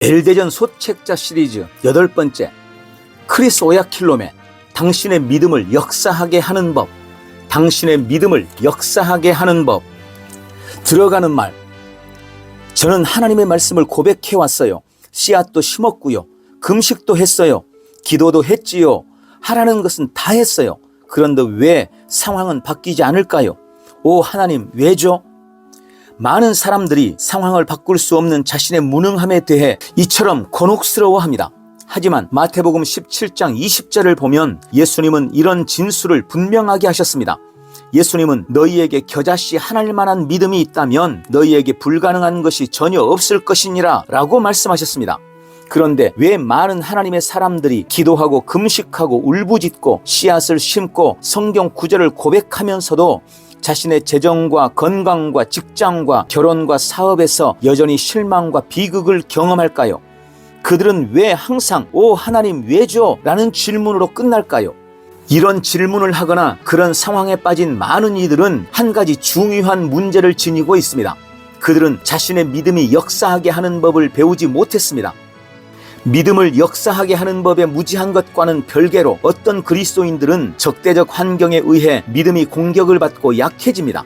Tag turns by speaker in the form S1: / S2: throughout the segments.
S1: 엘대전 소책자 시리즈 8번째, 크리스 오야킬롬의 당신의 믿음을 역사하게 하는 법. 당신의 믿음을 역사하게 하는 법. 들어가는 말. 저는 하나님의 말씀을 고백해 왔어요. 씨앗도 심었고요. 금식도 했어요. 기도도 했지요. 하라는 것은 다 했어요. 그런데 왜 상황은 바뀌지 않을까요? 오 하나님, 왜죠? 많은 사람들이 상황을 바꿀 수 없는 자신의 무능함에 대해 이처럼 곤혹스러워합니다. 하지만 마태복음 17장 20절을 보면 예수님은 이런 진술을 분명하게 하셨습니다. 예수님은 너희에게 겨자씨 하나만한 믿음이 있다면 너희에게 불가능한 것이 전혀 없을 것이니라 라고 말씀하셨습니다. 그런데 왜 많은 하나님의 사람들이 기도하고 금식하고 울부짖고 씨앗을 심고 성경 구절을 고백하면서도 자신의 재정과 건강과 직장과 결혼과 사업에서 여전히 실망과 비극을 경험할까요? 그들은 왜 항상 오 하나님 왜죠? 라는 질문으로 끝날까요? 이런 질문을 하거나 그런 상황에 빠진 많은 이들은 한 가지 중요한 문제를 지니고 있습니다. 그들은 자신의 믿음이 역사하게 하는 법을 배우지 못했습니다. 믿음을 역사하게 하는 법에 무지한 것과는 별개로 어떤 그리스도인들은 적대적 환경에 의해 믿음이 공격을 받고 약해집니다.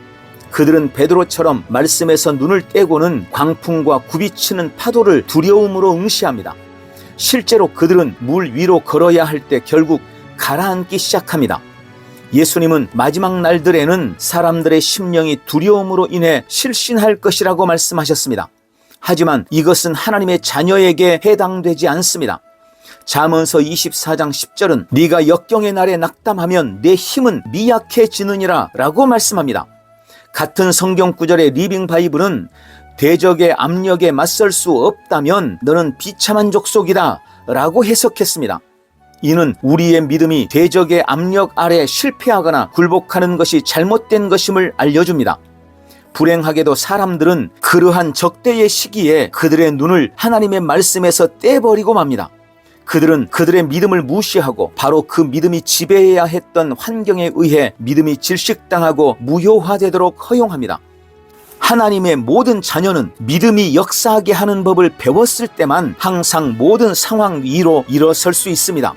S1: 그들은 베드로처럼 말씀에서 눈을 떼고는 광풍과 굽이치는 파도를 두려움으로 응시합니다. 실제로 그들은 물 위로 걸어야 할 때 결국 가라앉기 시작합니다. 예수님은 마지막 날들에는 사람들의 심령이 두려움으로 인해 실신할 것이라고 말씀하셨습니다. 하지만 이것은 하나님의 자녀에게 해당되지 않습니다. 잠언서 24장 10절은 네가 역경의 날에 낙담하면 내 힘은 미약해지느니라 라고 말씀합니다. 같은 성경 구절의 리빙 바이블은 대적의 압력에 맞설 수 없다면 너는 비참한 족속이다 라고 해석했습니다. 이는 우리의 믿음이 대적의 압력 아래 실패하거나 굴복하는 것이 잘못된 것임을 알려줍니다. 불행하게도 사람들은 그러한 적대의 시기에 그들의 눈을 하나님의 말씀에서 떼버리고 맙니다. 그들은 그들의 믿음을 무시하고 바로 그 믿음이 지배해야 했던 환경에 의해 믿음이 질식당하고 무효화되도록 허용합니다. 하나님의 모든 자녀는 믿음이 역사하게 하는 법을 배웠을 때만 항상 모든 상황 위로 일어설 수 있습니다.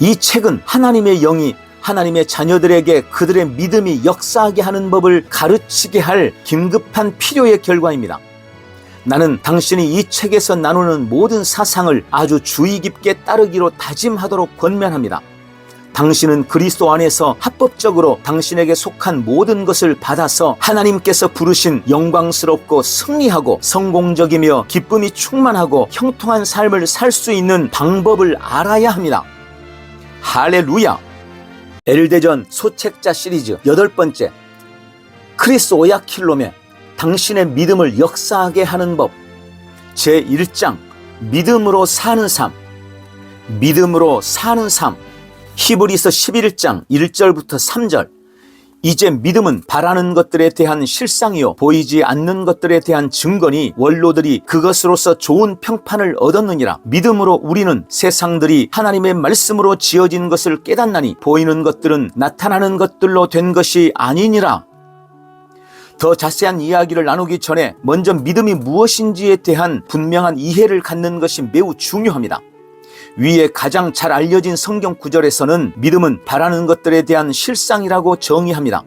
S1: 이 책은 하나님의 영이 하나님의 자녀들에게 그들의 믿음이 역사하게 하는 법을 가르치게 할 긴급한 필요의 결과입니다. 나는 당신이 이 책에서 나누는 모든 사상을 아주 주의 깊게 따르기로 다짐하도록 권면합니다. 당신은 그리스도 안에서 합법적으로 당신에게 속한 모든 것을 받아서 하나님께서 부르신 영광스럽고 승리하고 성공적이며 기쁨이 충만하고 형통한 삶을 살 수 있는 방법을 알아야 합니다. 할렐루야! 엘대전 소책자 시리즈 8번째, 크리스 오야킬롬의 당신의 믿음을 역사하게 하는 법. 제1장 믿음으로 사는 삶. 믿음으로 사는 삶. 히브리서 11장 1절부터 3절. 이제 믿음은 바라는 것들에 대한 실상이요 보이지 않는 것들에 대한 증거니 원로들이 그것으로서 좋은 평판을 얻었느니라. 믿음으로 우리는 세상들이 하나님의 말씀으로 지어진 것을 깨닫나니 보이는 것들은 나타나는 것들로 된 것이 아니니라. 더 자세한 이야기를 나누기 전에 먼저 믿음이 무엇인지에 대한 분명한 이해를 갖는 것이 매우 중요합니다. 위에 가장 잘 알려진 성경 구절에서는 믿음은 바라는 것들에 대한 실상이라고 정의합니다.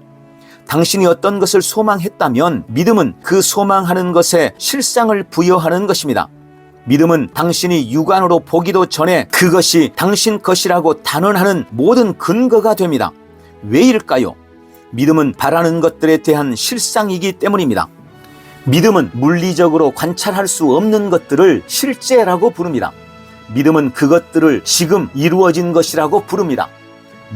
S1: 당신이 어떤 것을 소망했다면 믿음은 그 소망하는 것에 실상을 부여하는 것입니다. 믿음은 당신이 육안으로 보기도 전에 그것이 당신 것이라고 단언하는 모든 근거가 됩니다. 왜일까요? 믿음은 바라는 것들에 대한 실상이기 때문입니다. 믿음은 물리적으로 관찰할 수 없는 것들을 실제라고 부릅니다. 믿음은 그것들을 지금 이루어진 것이라고 부릅니다.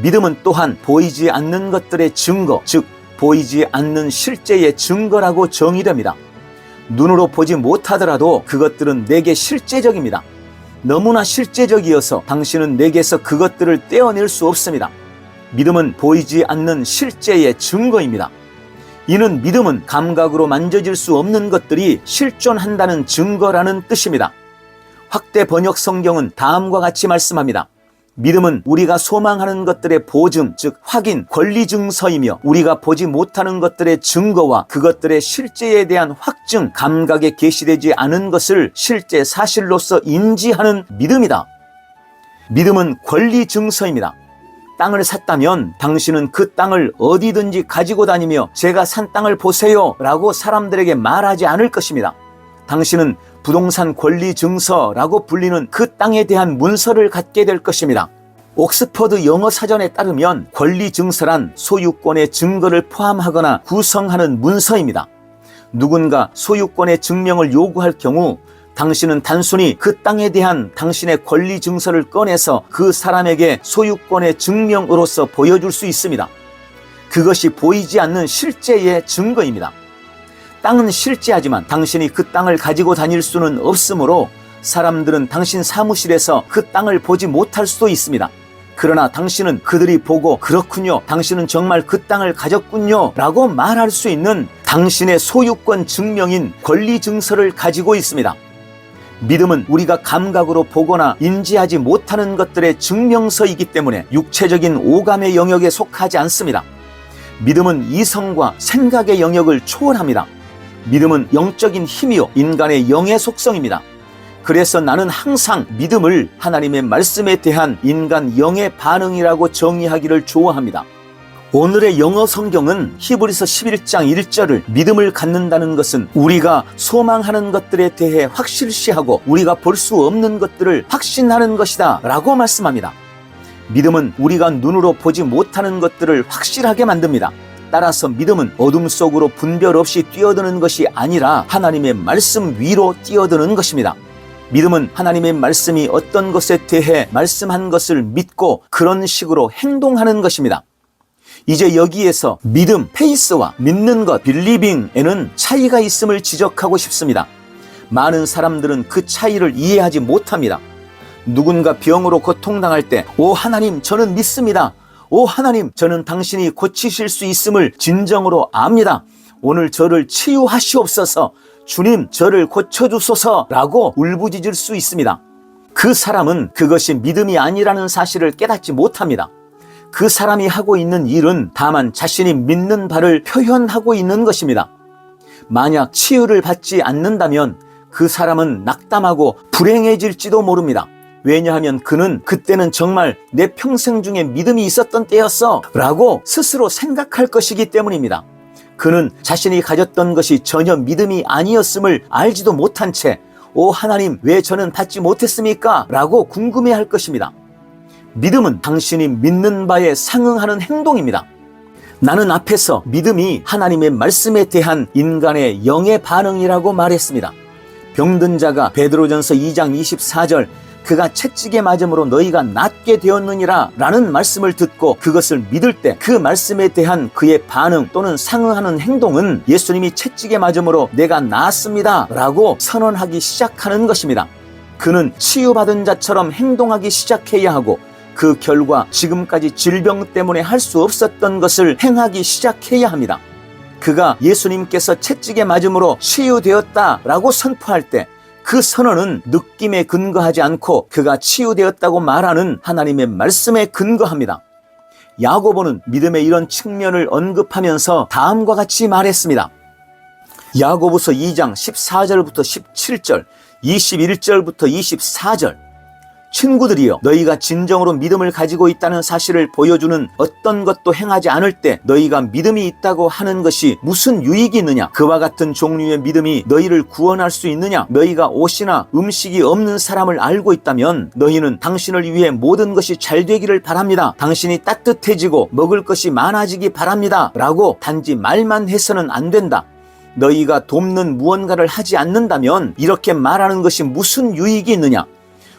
S1: 믿음은 또한 보이지 않는 것들의 증거, 즉 보이지 않는 실제의 증거라고 정의됩니다. 눈으로 보지 못하더라도 그것들은 내게 실제적입니다. 너무나 실제적이어서 당신은 내게서 그것들을 떼어낼 수 없습니다. 믿음은 보이지 않는 실제의 증거입니다. 이는 믿음은 감각으로 만져질 수 없는 것들이 실존한다는 증거라는 뜻입니다. 확대 번역 성경은 다음과 같이 말씀합니다. 믿음은 우리가 소망하는 것들의 보증, 즉 확인, 권리 증서이며 우리가 보지 못하는 것들의 증거와 그것들의 실제에 대한 확증, 감각에 계시되지 않은 것을 실제 사실로서 인지하는 믿음이다. 믿음은 권리 증서입니다. 땅을 샀다면 당신은 그 땅을 어디든지 가지고 다니며 제가 산 땅을 보세요 라고 사람들에게 말하지 않을 것입니다. 당신은 부동산 권리 증서라고 불리는 그 땅에 대한 문서를 갖게 될 것입니다. 옥스퍼드 영어 사전에 따르면 권리 증서란 소유권의 증거를 포함하거나 구성하는 문서입니다. 누군가 소유권의 증명을 요구할 경우 당신은 단순히 그 땅에 대한 당신의 권리 증서를 꺼내서 그 사람에게 소유권의 증명으로서 보여줄 수 있습니다. 그것이 보이지 않는 실제의 증거입니다. 땅은 실제하지만 당신이 그 땅을 가지고 다닐 수는 없으므로 사람들은 당신 사무실에서 그 땅을 보지 못할 수도 있습니다. 그러나 당신은 그들이 보고 그렇군요, 당신은 정말 그 땅을 가졌군요 라고 말할 수 있는 당신의 소유권 증명인 권리 증서를 가지고 있습니다. 믿음은 우리가 감각으로 보거나 인지하지 못하는 것들의 증명서이기 때문에 육체적인 오감의 영역에 속하지 않습니다. 믿음은 이성과 생각의 영역을 초월합니다. 믿음은 영적인 힘이요 인간의 영의 속성입니다. 그래서 나는 항상 믿음을 하나님의 말씀에 대한 인간 영의 반응이라고 정의하기를 좋아합니다. 오늘의 영어 성경은 히브리서 11장 1절을 믿음을 갖는다는 것은 우리가 소망하는 것들에 대해 확실시하고 우리가 볼 수 없는 것들을 확신하는 것이다 라고 말씀합니다. 믿음은 우리가 눈으로 보지 못하는 것들을 확실하게 만듭니다. 따라서 믿음은 어둠 속으로 분별 없이 뛰어드는 것이 아니라 하나님의 말씀 위로 뛰어드는 것입니다. 믿음은 하나님의 말씀이 어떤 것에 대해 말씀한 것을 믿고 그런 식으로 행동하는 것입니다. 이제 여기에서 믿음, 페이스와 믿는 것, 빌리빙에는 차이가 있음을 지적하고 싶습니다. 많은 사람들은 그 차이를 이해하지 못합니다. 누군가 병으로 고통당할 때, 오 하나님, 저는 믿습니다. 오 하나님, 저는 당신이 고치실 수 있음을 진정으로 압니다. 오늘 저를 치유하시옵소서. 주님, 저를 고쳐주소서 라고 울부짖을 수 있습니다. 그 사람은 그것이 믿음이 아니라는 사실을 깨닫지 못합니다. 그 사람이 하고 있는 일은 다만 자신이 믿는 바를 표현하고 있는 것입니다. 만약 치유를 받지 않는다면 그 사람은 낙담하고 불행해질지도 모릅니다. 왜냐하면 그는 그때는 정말 내 평생 중에 믿음이 있었던 때였어 라고 스스로 생각할 것이기 때문입니다. 그는 자신이 가졌던 것이 전혀 믿음이 아니었음을 알지도 못한 채 오 하나님, 왜 저는 받지 못했습니까? 라고 궁금해할 것입니다. 믿음은 당신이 믿는 바에 상응하는 행동입니다. 나는 앞에서 믿음이 하나님의 말씀에 대한 인간의 영의 반응이라고 말했습니다. 병든 자가 베드로전서 2장 24절 그가 채찍에 맞음으로 너희가 낫게 되었느니라 라는 말씀을 듣고 그것을 믿을 때 그 말씀에 대한 그의 반응 또는 상응하는 행동은 예수님이 채찍에 맞음으로 내가 나았습니다 라고 선언하기 시작하는 것입니다. 그는 치유받은 자처럼 행동하기 시작해야 하고 그 결과 지금까지 질병 때문에 할 수 없었던 것을 행하기 시작해야 합니다. 그가 예수님께서 채찍에 맞음으로 치유되었다라고 선포할 때 그 선언은 느낌에 근거하지 않고 그가 치유되었다고 말하는 하나님의 말씀에 근거합니다. 야고보는 믿음의 이런 측면을 언급하면서 다음과 같이 말했습니다. 야고보서 2장 14절부터 17절, 21절부터 24절 친구들이여, 너희가 진정으로 믿음을 가지고 있다는 사실을 보여주는 어떤 것도 행하지 않을 때 너희가 믿음이 있다고 하는 것이 무슨 유익이 있느냐? 그와 같은 종류의 믿음이 너희를 구원할 수 있느냐? 너희가 옷이나 음식이 없는 사람을 알고 있다면 너희는 당신을 위해 모든 것이 잘 되기를 바랍니다. 당신이 따뜻해지고 먹을 것이 많아지기 바랍니다 라고 단지 말만 해서는 안 된다. 너희가 돕는 무언가를 하지 않는다면 이렇게 말하는 것이 무슨 유익이 있느냐?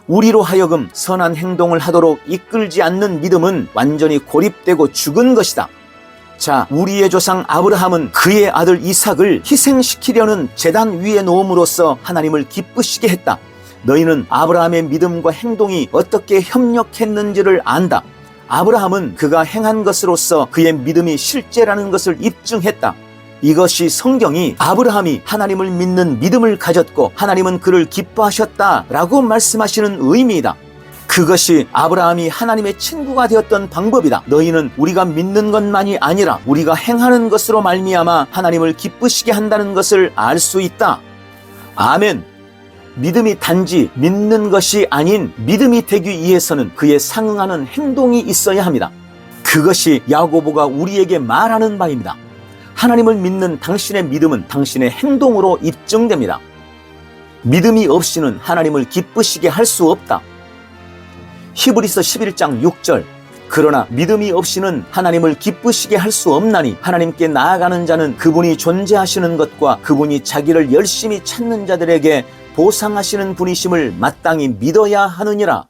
S1: 우리로 하여금 선한 행동을 하도록 이끌지 않는 믿음은 완전히 고립되고 죽은 것이다. 자, 우리의 조상 아브라함은 그의 아들 이삭을 희생시키려는 제단 위에 놓음으로써 하나님을 기쁘시게 했다. 너희는 아브라함의 믿음과 행동이 어떻게 협력했는지를 안다. 아브라함은 그가 행한 것으로서 그의 믿음이 실제라는 것을 입증했다. 이것이 성경이 아브라함이 하나님을 믿는 믿음을 가졌고 하나님은 그를 기뻐하셨다라고 말씀하시는 의미이다. 그것이 아브라함이 하나님의 친구가 되었던 방법이다. 너희는 우리가 믿는 것만이 아니라 우리가 행하는 것으로 말미암아 하나님을 기쁘시게 한다는 것을 알 수 있다. 아멘. 믿음이 단지 믿는 것이 아닌 믿음이 되기 위해서는 그에 상응하는 행동이 있어야 합니다. 그것이 야고보가 우리에게 말하는 바입니다. 하나님을 믿는 당신의 믿음은 당신의 행동으로 입증됩니다. 믿음이 없이는 하나님을 기쁘시게 할 수 없다. 히브리서 11장 6절 그러나 믿음이 없이는 하나님을 기쁘시게 할 수 없나니 하나님께 나아가는 자는 그분이 존재하시는 것과 그분이 자기를 열심히 찾는 자들에게 보상하시는 분이심을 마땅히 믿어야 하느니라.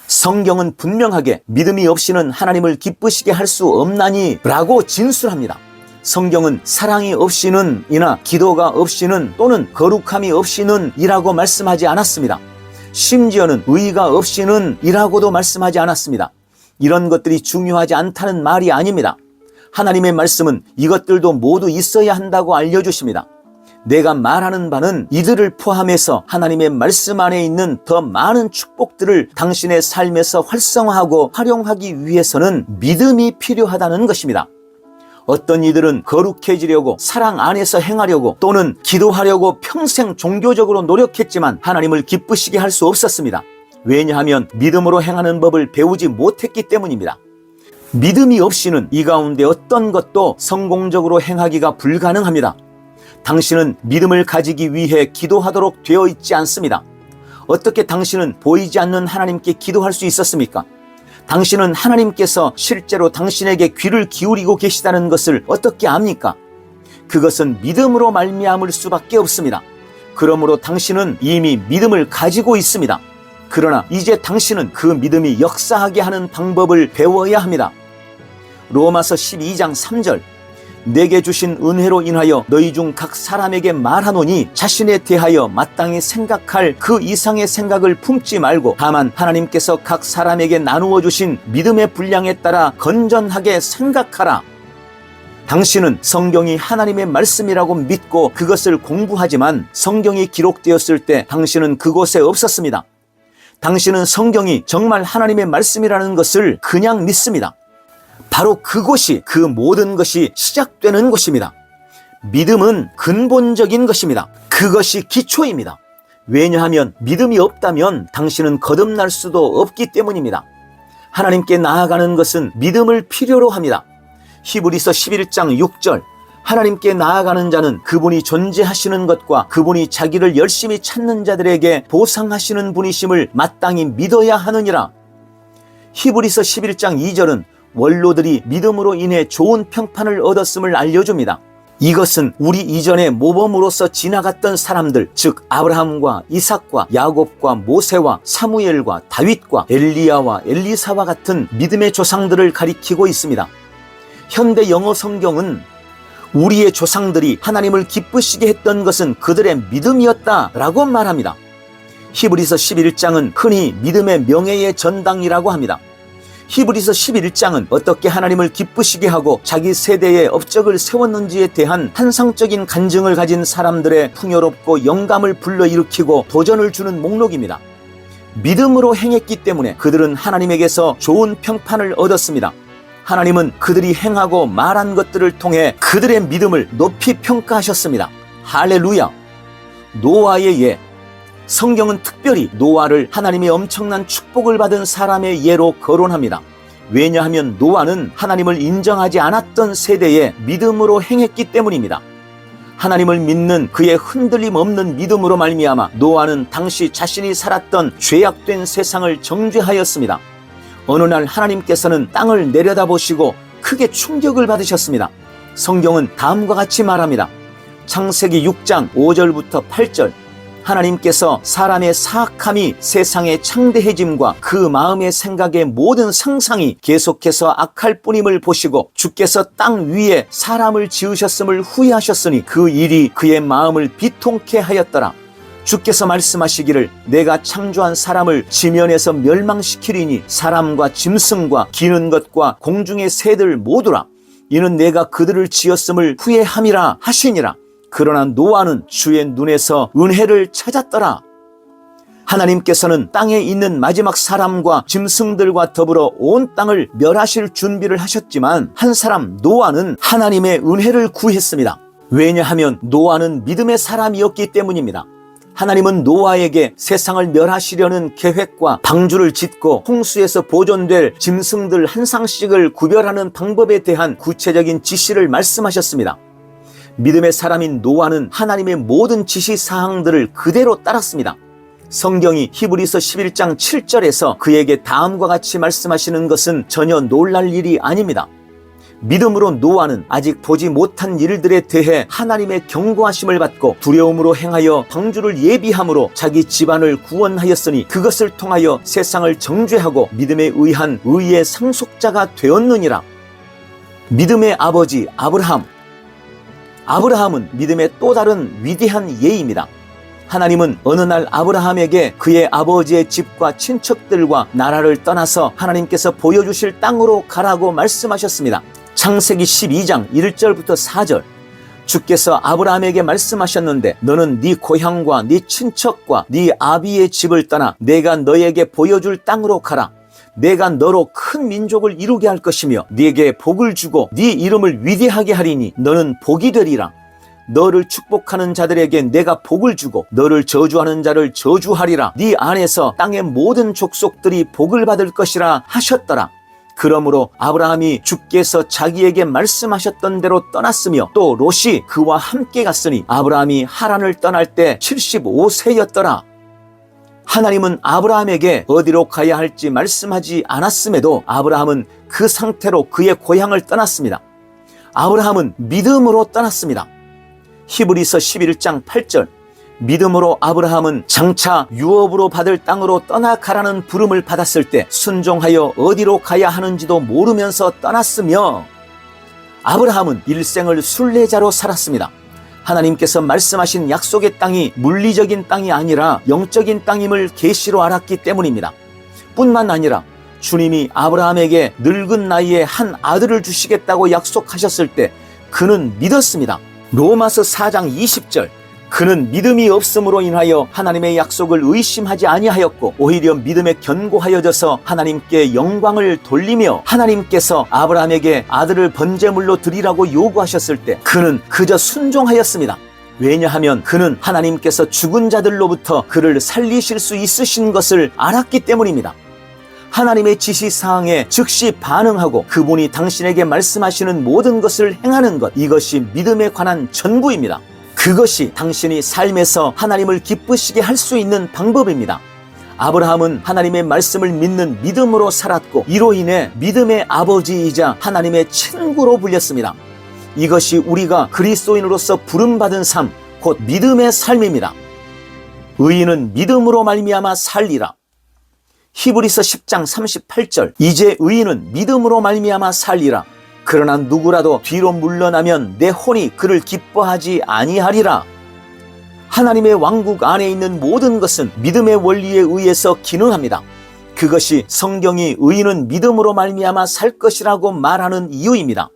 S1: 성경은 분명하게 믿음이 없이는 하나님을 기쁘시게 할 수 없나니 라고 진술합니다. 성경은 사랑이 없이는 이나 기도가 없이는 또는 거룩함이 없이는 이라고 말씀하지 않았습니다. 심지어는 의가 없이는 이라고도 말씀하지 않았습니다. 이런 것들이 중요하지 않다는 말이 아닙니다. 하나님의 말씀은 이것들도 모두 있어야 한다고 알려주십니다. 내가 말하는 바는 이들을 포함해서 하나님의 말씀 안에 있는 더 많은 축복들을 당신의 삶에서 활성화하고 활용하기 위해서는 믿음이 필요하다는 것입니다. 어떤 이들은 거룩해지려고 사랑 안에서 행하려고 또는 기도하려고 평생 종교적으로 노력했지만 하나님을 기쁘시게 할 수 없었습니다. 왜냐하면 믿음으로 행하는 법을 배우지 못했기 때문입니다. 믿음이 없이는 이 가운데 어떤 것도 성공적으로 행하기가 불가능합니다. 당신은 믿음을 가지기 위해 기도하도록 되어 있지 않습니다. 어떻게 당신은 보이지 않는 하나님께 기도할 수 있었습니까? 당신은 하나님께서 실제로 당신에게 귀를 기울이고 계시다는 것을 어떻게 압니까? 그것은 믿음으로 말미암을 수밖에 없습니다. 그러므로 당신은 이미 믿음을 가지고 있습니다. 그러나 이제 당신은 그 믿음이 역사하게 하는 방법을 배워야 합니다. 로마서 12장 3절 내게 주신 은혜로 인하여 너희 중 각 사람에게 말하노니 자신에 대하여 마땅히 생각할 그 이상의 생각을 품지 말고 다만 하나님께서 각 사람에게 나누어 주신 믿음의 분량에 따라 건전하게 생각하라. 당신은 성경이 하나님의 말씀이라고 믿고 그것을 공부하지만 성경이 기록되었을 때 당신은 그곳에 없었습니다. 당신은 성경이 정말 하나님의 말씀이라는 것을 그냥 믿습니다. 바로 그곳이 그 모든 것이 시작되는 곳입니다. 믿음은 근본적인 것입니다. 그것이 기초입니다. 왜냐하면 믿음이 없다면 당신은 거듭날 수도 없기 때문입니다. 하나님께 나아가는 것은 믿음을 필요로 합니다. 히브리서 11장 6절 하나님께 나아가는 자는 그분이 존재하시는 것과 그분이 자기를 열심히 찾는 자들에게 보상하시는 분이심을 마땅히 믿어야 하느니라. 히브리서 11장 2절은 원로들이 믿음으로 인해 좋은 평판을 얻었음을 알려줍니다. 이것은 우리 이전에 모범으로서 지나갔던 사람들, 즉 아브라함과 이삭과 야곱과 모세와 사무엘과 다윗과 엘리야와 엘리사와 같은 믿음의 조상들을 가리키고 있습니다. 현대 영어 성경은 우리의 조상들이 하나님을 기쁘시게 했던 것은 그들의 믿음이었다라고 말합니다. 히브리서 11장은 흔히 믿음의 명예의 전당이라고 합니다. 히브리서 11장은 어떻게 하나님을 기쁘시게 하고 자기 세대에 업적을 세웠는지에 대한 환상적인 간증을 가진 사람들의 풍요롭고 영감을 불러일으키고 도전을 주는 목록입니다. 믿음으로 행했기 때문에 그들은 하나님에게서 좋은 평판을 얻었습니다. 하나님은 그들이 행하고 말한 것들을 통해 그들의 믿음을 높이 평가하셨습니다. 할렐루야! 노아의 예. 성경은 특별히 노아를 하나님의 엄청난 축복을 받은 사람의 예로 거론합니다. 왜냐하면 노아는 하나님을 인정하지 않았던 세대에 믿음으로 행했기 때문입니다. 하나님을 믿는 그의 흔들림 없는 믿음으로 말미암아 노아는 당시 자신이 살았던 죄악된 세상을 정죄하였습니다. 어느 날 하나님께서는 땅을 내려다보시고 크게 충격을 받으셨습니다. 성경은 다음과 같이 말합니다. 창세기 6장 5절부터 8절 하나님께서 사람의 사악함이 세상의 창대해짐과 그 마음의 생각의 모든 상상이 계속해서 악할 뿐임을 보시고 주께서 땅 위에 사람을 지으셨음을 후회하셨으니 그 일이 그의 마음을 비통케 하였더라. 주께서 말씀하시기를 내가 창조한 사람을 지면에서 멸망시키리니 사람과 짐승과 기는 것과 공중의 새들 모두라. 이는 내가 그들을 지었음을 후회함이라 하시니라. 그러나 노아는 주의 눈에서 은혜를 찾았더라. 하나님께서는 땅에 있는 마지막 사람과 짐승들과 더불어 온 땅을 멸하실 준비를 하셨지만 한 사람 노아는 하나님의 은혜를 구했습니다. 왜냐하면 노아는 믿음의 사람이었기 때문입니다. 하나님은 노아에게 세상을 멸하시려는 계획과 방주를 짓고 홍수에서 보존될 짐승들 한 쌍씩을 구별하는 방법에 대한 구체적인 지시를 말씀하셨습니다. 믿음의 사람인 노아는 하나님의 모든 지시사항들을 그대로 따랐습니다. 성경이 히브리서 11장 7절에서 그에게 다음과 같이 말씀하시는 것은 전혀 놀랄 일이 아닙니다. 믿음으로 노아는 아직 보지 못한 일들에 대해 하나님의 경고하심을 받고 두려움으로 행하여 방주를 예비함으로 자기 집안을 구원하였으니 그것을 통하여 세상을 정죄하고 믿음에 의한 의의 상속자가 되었느니라. 믿음의 아버지 아브라함은 믿음의 또 다른 위대한 예입니다. 하나님은 어느 날 아브라함에게 그의 아버지의 집과 친척들과 나라를 떠나서 하나님께서 보여주실 땅으로 가라고 말씀하셨습니다. 창세기 12장 1절부터 4절, 주께서 아브라함에게 말씀하셨는데 너는 네 고향과 네 친척과 네 아비의 집을 떠나 내가 너에게 보여줄 땅으로 가라. 내가 너로 큰 민족을 이루게 할 것이며 네게 복을 주고 네 이름을 위대하게 하리니 너는 복이 되리라. 너를 축복하는 자들에게 내가 복을 주고 너를 저주하는 자를 저주하리라. 네 안에서 땅의 모든 족속들이 복을 받을 것이라 하셨더라. 그러므로 아브라함이 주께서 자기에게 말씀하셨던 대로 떠났으며 또 롯이 그와 함께 갔으니 아브라함이 하란을 떠날 때 75세였더라. 하나님은 아브라함에게 어디로 가야 할지 말씀하지 않았음에도 아브라함은 그 상태로 그의 고향을 떠났습니다. 아브라함은 믿음으로 떠났습니다. 히브리서 11장 8절, 믿음으로 아브라함은 장차 유업으로 받을 땅으로 떠나가라는 부름을 받았을 때 순종하여 어디로 가야 하는지도 모르면서 떠났으며 아브라함은 일생을 순례자로 살았습니다. 하나님께서 말씀하신 약속의 땅이 물리적인 땅이 아니라 영적인 땅임을 계시로 알았기 때문입니다. 뿐만 아니라 주님이 아브라함에게 늙은 나이에 한 아들을 주시겠다고 약속하셨을 때 그는 믿었습니다. 로마서 4장 20절, 그는 믿음이 없음으로 인하여 하나님의 약속을 의심하지 아니하였고 오히려 믿음에 견고하여져서 하나님께 영광을 돌리며 하나님께서 아브라함에게 아들을 번제물로 드리라고 요구하셨을 때 그는 그저 순종하였습니다. 왜냐하면 그는 하나님께서 죽은 자들로부터 그를 살리실 수 있으신 것을 알았기 때문입니다. 하나님의 지시사항에 즉시 반응하고 그분이 당신에게 말씀하시는 모든 것을 행하는 것, 이것이 믿음에 관한 전부입니다. 그것이 당신이 삶에서 하나님을 기쁘시게 할 수 있는 방법입니다. 아브라함은 하나님의 말씀을 믿는 믿음으로 살았고 이로 인해 믿음의 아버지이자 하나님의 친구로 불렸습니다. 이것이 우리가 그리스도인으로서 부름받은 삶, 곧 믿음의 삶입니다. 의인은 믿음으로 말미암아 살리라. 히브리서 10장 38절, 이제 의인은 믿음으로 말미암아 살리라. 그러나 누구라도 뒤로 물러나면 내 혼이 그를 기뻐하지 아니하리라. 하나님의 왕국 안에 있는 모든 것은 믿음의 원리에 의해서 기능합니다. 그것이 성경이 의인은 믿음으로 말미암아 살 것이라고 말하는 이유입니다.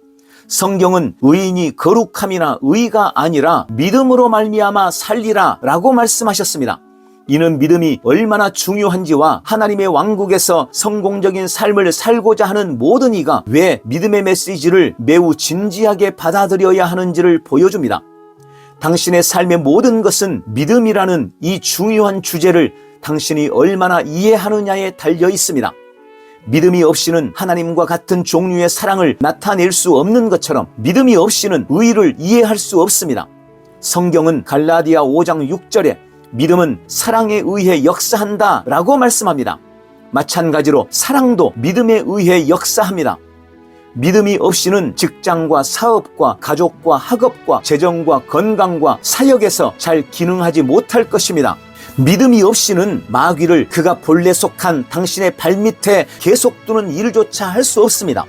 S1: 성경은 의인이 거룩함이나 의가 아니라 믿음으로 말미암아 살리라 라고 말씀하셨습니다. 이는 믿음이 얼마나 중요한지와 하나님의 왕국에서 성공적인 삶을 살고자 하는 모든 이가 왜 믿음의 메시지를 매우 진지하게 받아들여야 하는지를 보여줍니다. 당신의 삶의 모든 것은 믿음이라는 이 중요한 주제를 당신이 얼마나 이해하느냐에 달려 있습니다. 믿음이 없이는 하나님과 같은 종류의 사랑을 나타낼 수 없는 것처럼 믿음이 없이는 의를 이해할 수 없습니다. 성경은 갈라디아 5장 6절에 믿음은 사랑에 의해 역사한다 라고 말씀합니다. 마찬가지로 사랑도 믿음에 의해 역사합니다. 믿음이 없이는 직장과 사업과 가족과 학업과 재정과 건강과 사역에서 잘 기능하지 못할 것입니다. 믿음이 없이는 마귀를 그가 본래 속한 당신의 발밑에 계속 두는 일조차 할 수 없습니다.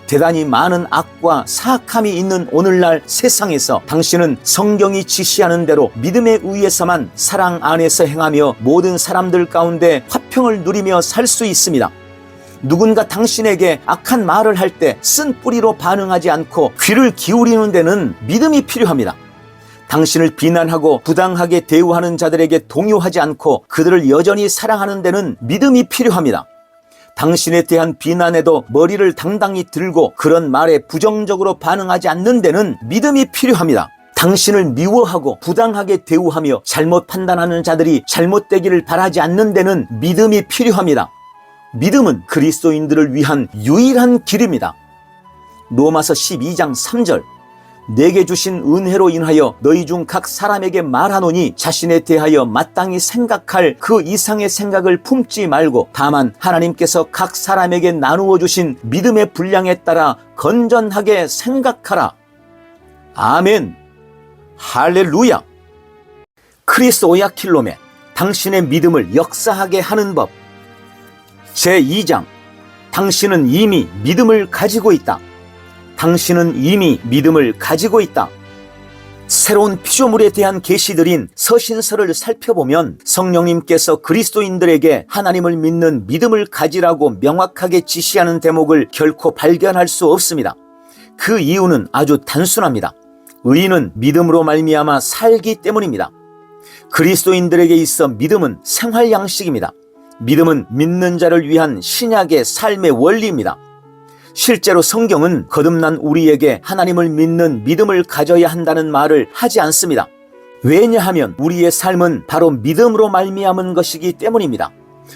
S1: 대단히 많은 악과 사악함이 있는 오늘날 세상에서 당신은 성경이 지시하는 대로 믿음에 의해서만 사랑 안에서 행하며 모든 사람들 가운데 화평을 누리며 살 수 있습니다. 누군가 당신에게 악한 말을 할 때 쓴 뿌리로 반응하지 않고 귀를 기울이는 데는 믿음이 필요합니다. 당신을 비난하고 부당하게 대우하는 자들에게 동요하지 않고 그들을 여전히 사랑하는 데는 믿음이 필요합니다. 당신에 대한 비난에도 머리를 당당히 들고 그런 말에 부정적으로 반응하지 않는 데는 믿음이 필요합니다. 당신을 미워하고 부당하게 대우하며 잘못 판단하는 자들이 잘못되기를 바라지 않는 데는 믿음이 필요합니다. 믿음은 그리스도인들을 위한 유일한 길입니다. 로마서 12장 3절, 내게 주신 은혜로 인하여 너희 중 각 사람에게 말하노니 자신에 대하여 마땅히 생각할 그 이상의 생각을 품지 말고 다만 하나님께서 각 사람에게 나누어 주신 믿음의 분량에 따라 건전하게 생각하라. 아멘. 할렐루야. 크리스 오야킬롬의 당신의 믿음을 역사하게 하는 법. 제2장, 당신은 이미 믿음을 가지고 있다. 당신은 이미 믿음을 가지고 있다. 새로운 피조물에 대한 계시들인 서신서를 살펴보면 성령님께서 그리스도인들에게 하나님을 믿는 믿음을 가지라고 명확하게 지시하는 대목을 결코 발견할 수 없습니다. 그 이유는 아주 단순합니다. 의인은 믿음으로 말미암아 살기 때문입니다. 그리스도인들에게 있어 믿음은 생활 양식입니다. 믿음은 믿는 자를 위한 신약의 삶의 원리입니다. 실제로 성경은 거듭난 우리에게 하나님을 믿는 믿음을 가져야 한다는 말을 하지 않습니다. 왜냐하면 우리의 삶은 바로 믿음으로 말미암은 것이기 때문입니다.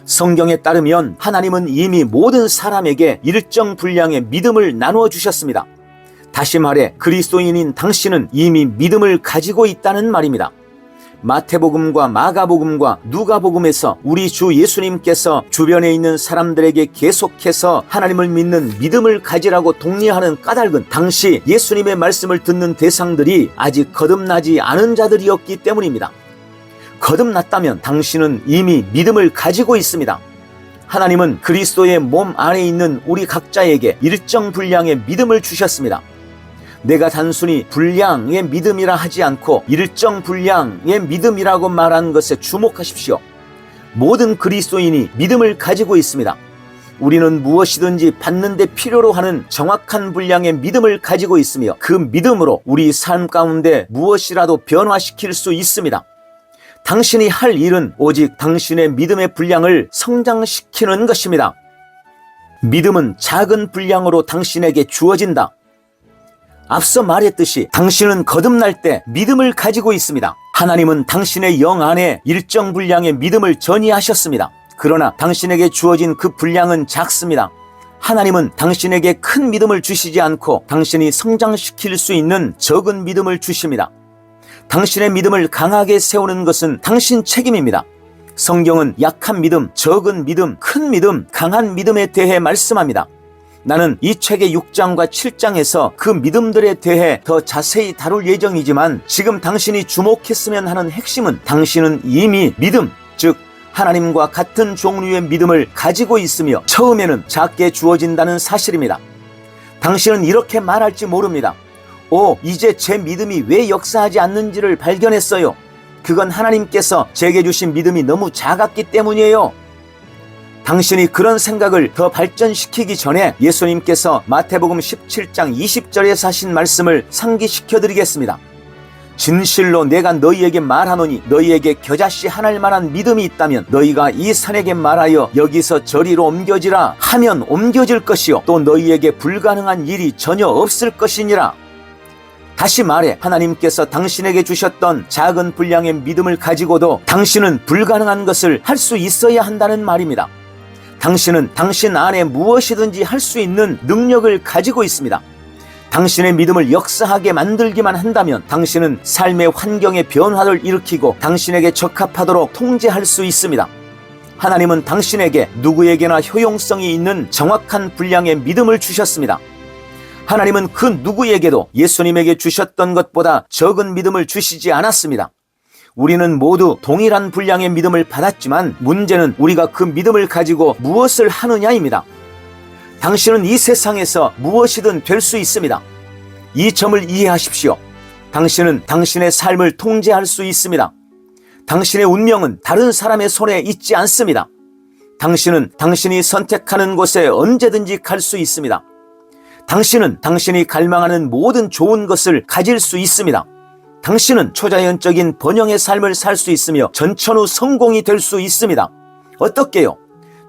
S1: 성경에 따르면 하나님은 이미 모든 사람에게 일정 분량의 믿음을 나누어 주셨습니다. 다시 말해 그리스도인인 당신은 이미 믿음을 가지고 있다는 말입니다. 마태복음과 마가복음과 누가복음에서 우리 주 예수님께서 주변에 있는 사람들에게 계속해서 하나님을 믿는 믿음을 가지라고 독려하는 까닭은 당시 예수님의 말씀을 듣는 대상들이 아직 거듭나지 않은 자들이었기 때문입니다. 거듭났다면 당신은 이미 믿음을 가지고 있습니다. 하나님은 그리스도의 몸 안에 있는 우리 각자에게 일정 분량의 믿음을 주셨습니다. 내가 단순히 분량의 믿음이라 하지 않고 일정 분량의 믿음이라고 말한 것에 주목하십시오. 모든 그리스도인이 믿음을 가지고 있습니다. 우리는 무엇이든지 받는 데 필요로 하는 정확한 분량의 믿음을 가지고 있으며 그 믿음으로 우리 삶 가운데 무엇이라도 변화시킬 수 있습니다. 당신이 할 일은 오직 당신의 믿음의 분량을 성장시키는 것입니다. 믿음은 작은 분량으로 당신에게 주어진다. 앞서 말했듯이 당신은 거듭날 때 믿음을 가지고 있습니다. 하나님은 당신의 영 안에 일정 분량의 믿음을 전이하셨습니다. 그러나 당신에게 주어진 그 분량은 작습니다. 하나님은 당신에게 큰 믿음을 주시지 않고 당신이 성장시킬 수 있는 적은 믿음을 주십니다. 당신의 믿음을 강하게 세우는 것은 당신 책임입니다. 성경은 약한 믿음, 적은 믿음, 큰 믿음, 강한 믿음에 대해 말씀합니다. 나는 이 책의 6장과 7장에서 그 믿음들에 대해 더 자세히 다룰 예정이지만 지금 당신이 주목했으면 하는 핵심은 당신은 이미 믿음, 즉 하나님과 같은 종류의 믿음을 가지고 있으며 처음에는 작게 주어진다는 사실입니다. 당신은 이렇게 말할지 모릅니다. 이제 제 믿음이 왜 역사하지 않는지를 발견했어요. 그건 하나님께서 제게 주신 믿음이 너무 작았기 때문이에요. 당신이 그런 생각을 더 발전시키기 전에 예수님께서 마태복음 17장 20절에서 하신 말씀을 상기시켜 드리겠습니다. 진실로 내가 너희에게 말하노니 너희에게 겨자씨 하나일 만한 믿음이 있다면 너희가 이 산에게 말하여 여기서 저리로 옮겨지라 하면 옮겨질 것이요 또 너희에게 불가능한 일이 전혀 없을 것이니라. 다시 말해 하나님께서 당신에게 주셨던 작은 분량의 믿음을 가지고도 당신은 불가능한 것을 할 수 있어야 한다는 말입니다. 당신은 당신 안에 무엇이든지 할 수 있는 능력을 가지고 있습니다. 당신의 믿음을 역사하게 만들기만 한다면 당신은 삶의 환경의 변화를 일으키고 당신에게 적합하도록 통제할 수 있습니다. 하나님은 당신에게 누구에게나 효용성이 있는 정확한 분량의 믿음을 주셨습니다. 하나님은 그 누구에게도 예수님에게 주셨던 것보다 적은 믿음을 주시지 않았습니다. 우리는 모두 동일한 분량의 믿음을 받았지만 문제는 우리가 그 믿음을 가지고 무엇을 하느냐입니다. 당신은 이 세상에서 무엇이든 될 수 있습니다. 이 점을 이해하십시오. 당신은 당신의 삶을 통제할 수 있습니다. 당신의 운명은 다른 사람의 손에 있지 않습니다. 당신은 당신이 선택하는 곳에 언제든지 갈 수 있습니다. 당신은 당신이 갈망하는 모든 좋은 것을 가질 수 있습니다. 당신은 초자연적인 번영의 삶을 살 수 있으며 전천후 성공이 될 수 있습니다. 어떻게요?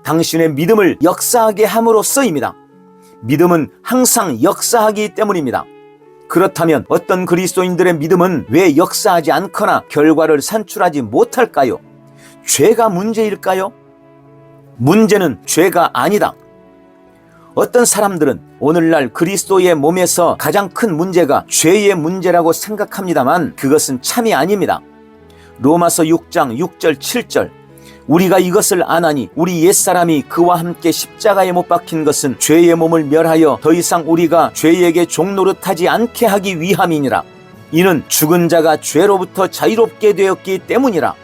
S1: 당신의 믿음을 역사하게 함으로써입니다. 믿음은 항상 역사하기 때문입니다. 그렇다면 어떤 그리스도인들의 믿음은 왜 역사하지 않거나 결과를 산출하지 못할까요? 죄가 문제일까요? 문제는 죄가 아니다. 어떤 사람들은 오늘날 그리스도의 몸에서 가장 큰 문제가 죄의 문제라고 생각합니다만 그것은 참이 아닙니다. 로마서 6장 6절 7절 우리가 이것을 아나니 우리 옛사람이 그와 함께 십자가에 못 박힌 것은 죄의 몸을 멸하여 더 이상 우리가 죄에게 종노릇하지 않게 하기 위함이니라. 이는 죽은 자가 죄로부터 자유롭게 되었기 때문이라.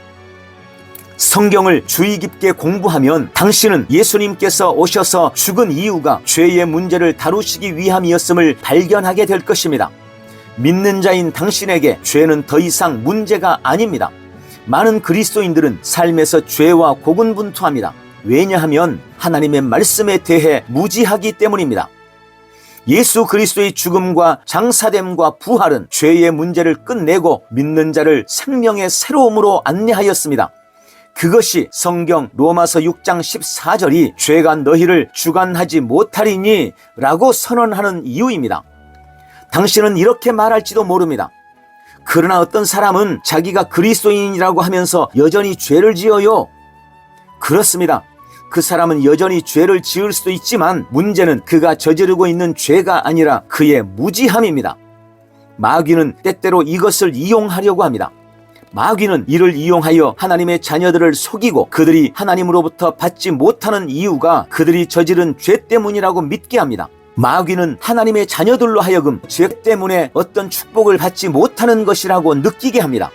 S1: 성경을 주의 깊게 공부하면 당신은 예수님께서 오셔서 죽은 이유가 죄의 문제를 다루시기 위함이었음을 발견하게 될 것입니다. 믿는 자인 당신에게 죄는 더 이상 문제가 아닙니다. 많은 그리스도인들은 삶에서 죄와 고군분투합니다. 왜냐하면 하나님의 말씀에 대해 무지하기 때문입니다. 예수 그리스도의 죽음과 장사됨과 부활은 죄의 문제를 끝내고 믿는 자를 생명의 새로움으로 안내하였습니다. 그것이 성경 로마서 6장 14절이 죄가 너희를 주관하지 못하리니 라고 선언하는 이유입니다. 당신은 이렇게 말할지도 모릅니다. 그러나 어떤 사람은 자기가 그리스도인이라고 하면서 여전히 죄를 지어요. 그렇습니다. 그 사람은 여전히 죄를 지을 수도 있지만 문제는 그가 저지르고 있는 죄가 아니라 그의 무지함입니다. 마귀는 때때로 이것을 이용하려고 합니다. 마귀는 이를 이용하여 하나님의 자녀들을 속이고 그들이 하나님으로부터 받지 못하는 이유가 그들이 저지른 죄 때문이라고 믿게 합니다. 마귀는 하나님의 자녀들로 하여금 죄 때문에 어떤 축복을 받지 못하는 것이라고 느끼게 합니다.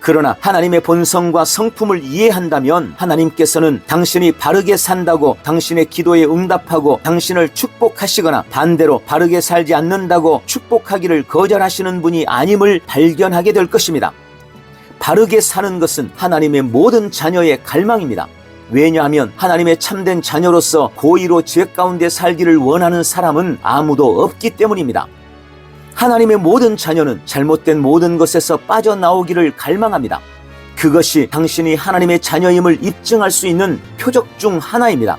S1: 그러나 하나님의 본성과 성품을 이해한다면 하나님께서는 당신이 바르게 산다고 당신의 기도에 응답하고 당신을 축복하시거나 반대로 바르게 살지 않는다고 축복하기를 거절하시는 분이 아님을 발견하게 될 것입니다. 바르게 사는 것은 하나님의 모든 자녀의 갈망입니다. 왜냐하면 하나님의 참된 자녀로서 고의로 죄 가운데 살기를 원하는 사람은 아무도 없기 때문입니다. 하나님의 모든 자녀는 잘못된 모든 것에서 빠져나오기를 갈망합니다. 그것이 당신이 하나님의 자녀임을 입증할 수 있는 표적 중 하나입니다.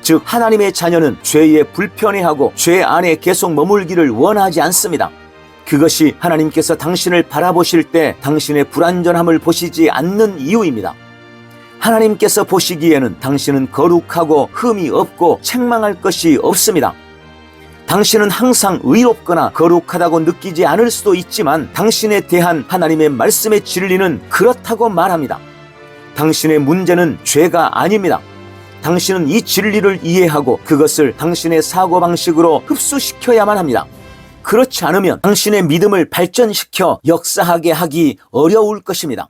S1: 즉 하나님의 자녀는 죄에 불편해하고 죄 안에 계속 머물기를 원하지 않습니다. 그것이 하나님께서 당신을 바라보실 때 당신의 불완전함을 보시지 않는 이유입니다. 하나님께서 보시기에는 당신은 거룩하고 흠이 없고 책망할 것이 없습니다. 당신은 항상 의롭거나 거룩하다고 느끼지 않을 수도 있지만 당신에 대한 하나님의 말씀의 진리는 그렇다고 말합니다. 당신의 문제는 죄가 아닙니다. 당신은 이 진리를 이해하고 그것을 당신의 사고방식으로 흡수시켜야만 합니다. 그렇지 않으면 당신의 믿음을 발전시켜 역사하게 하기 어려울 것입니다.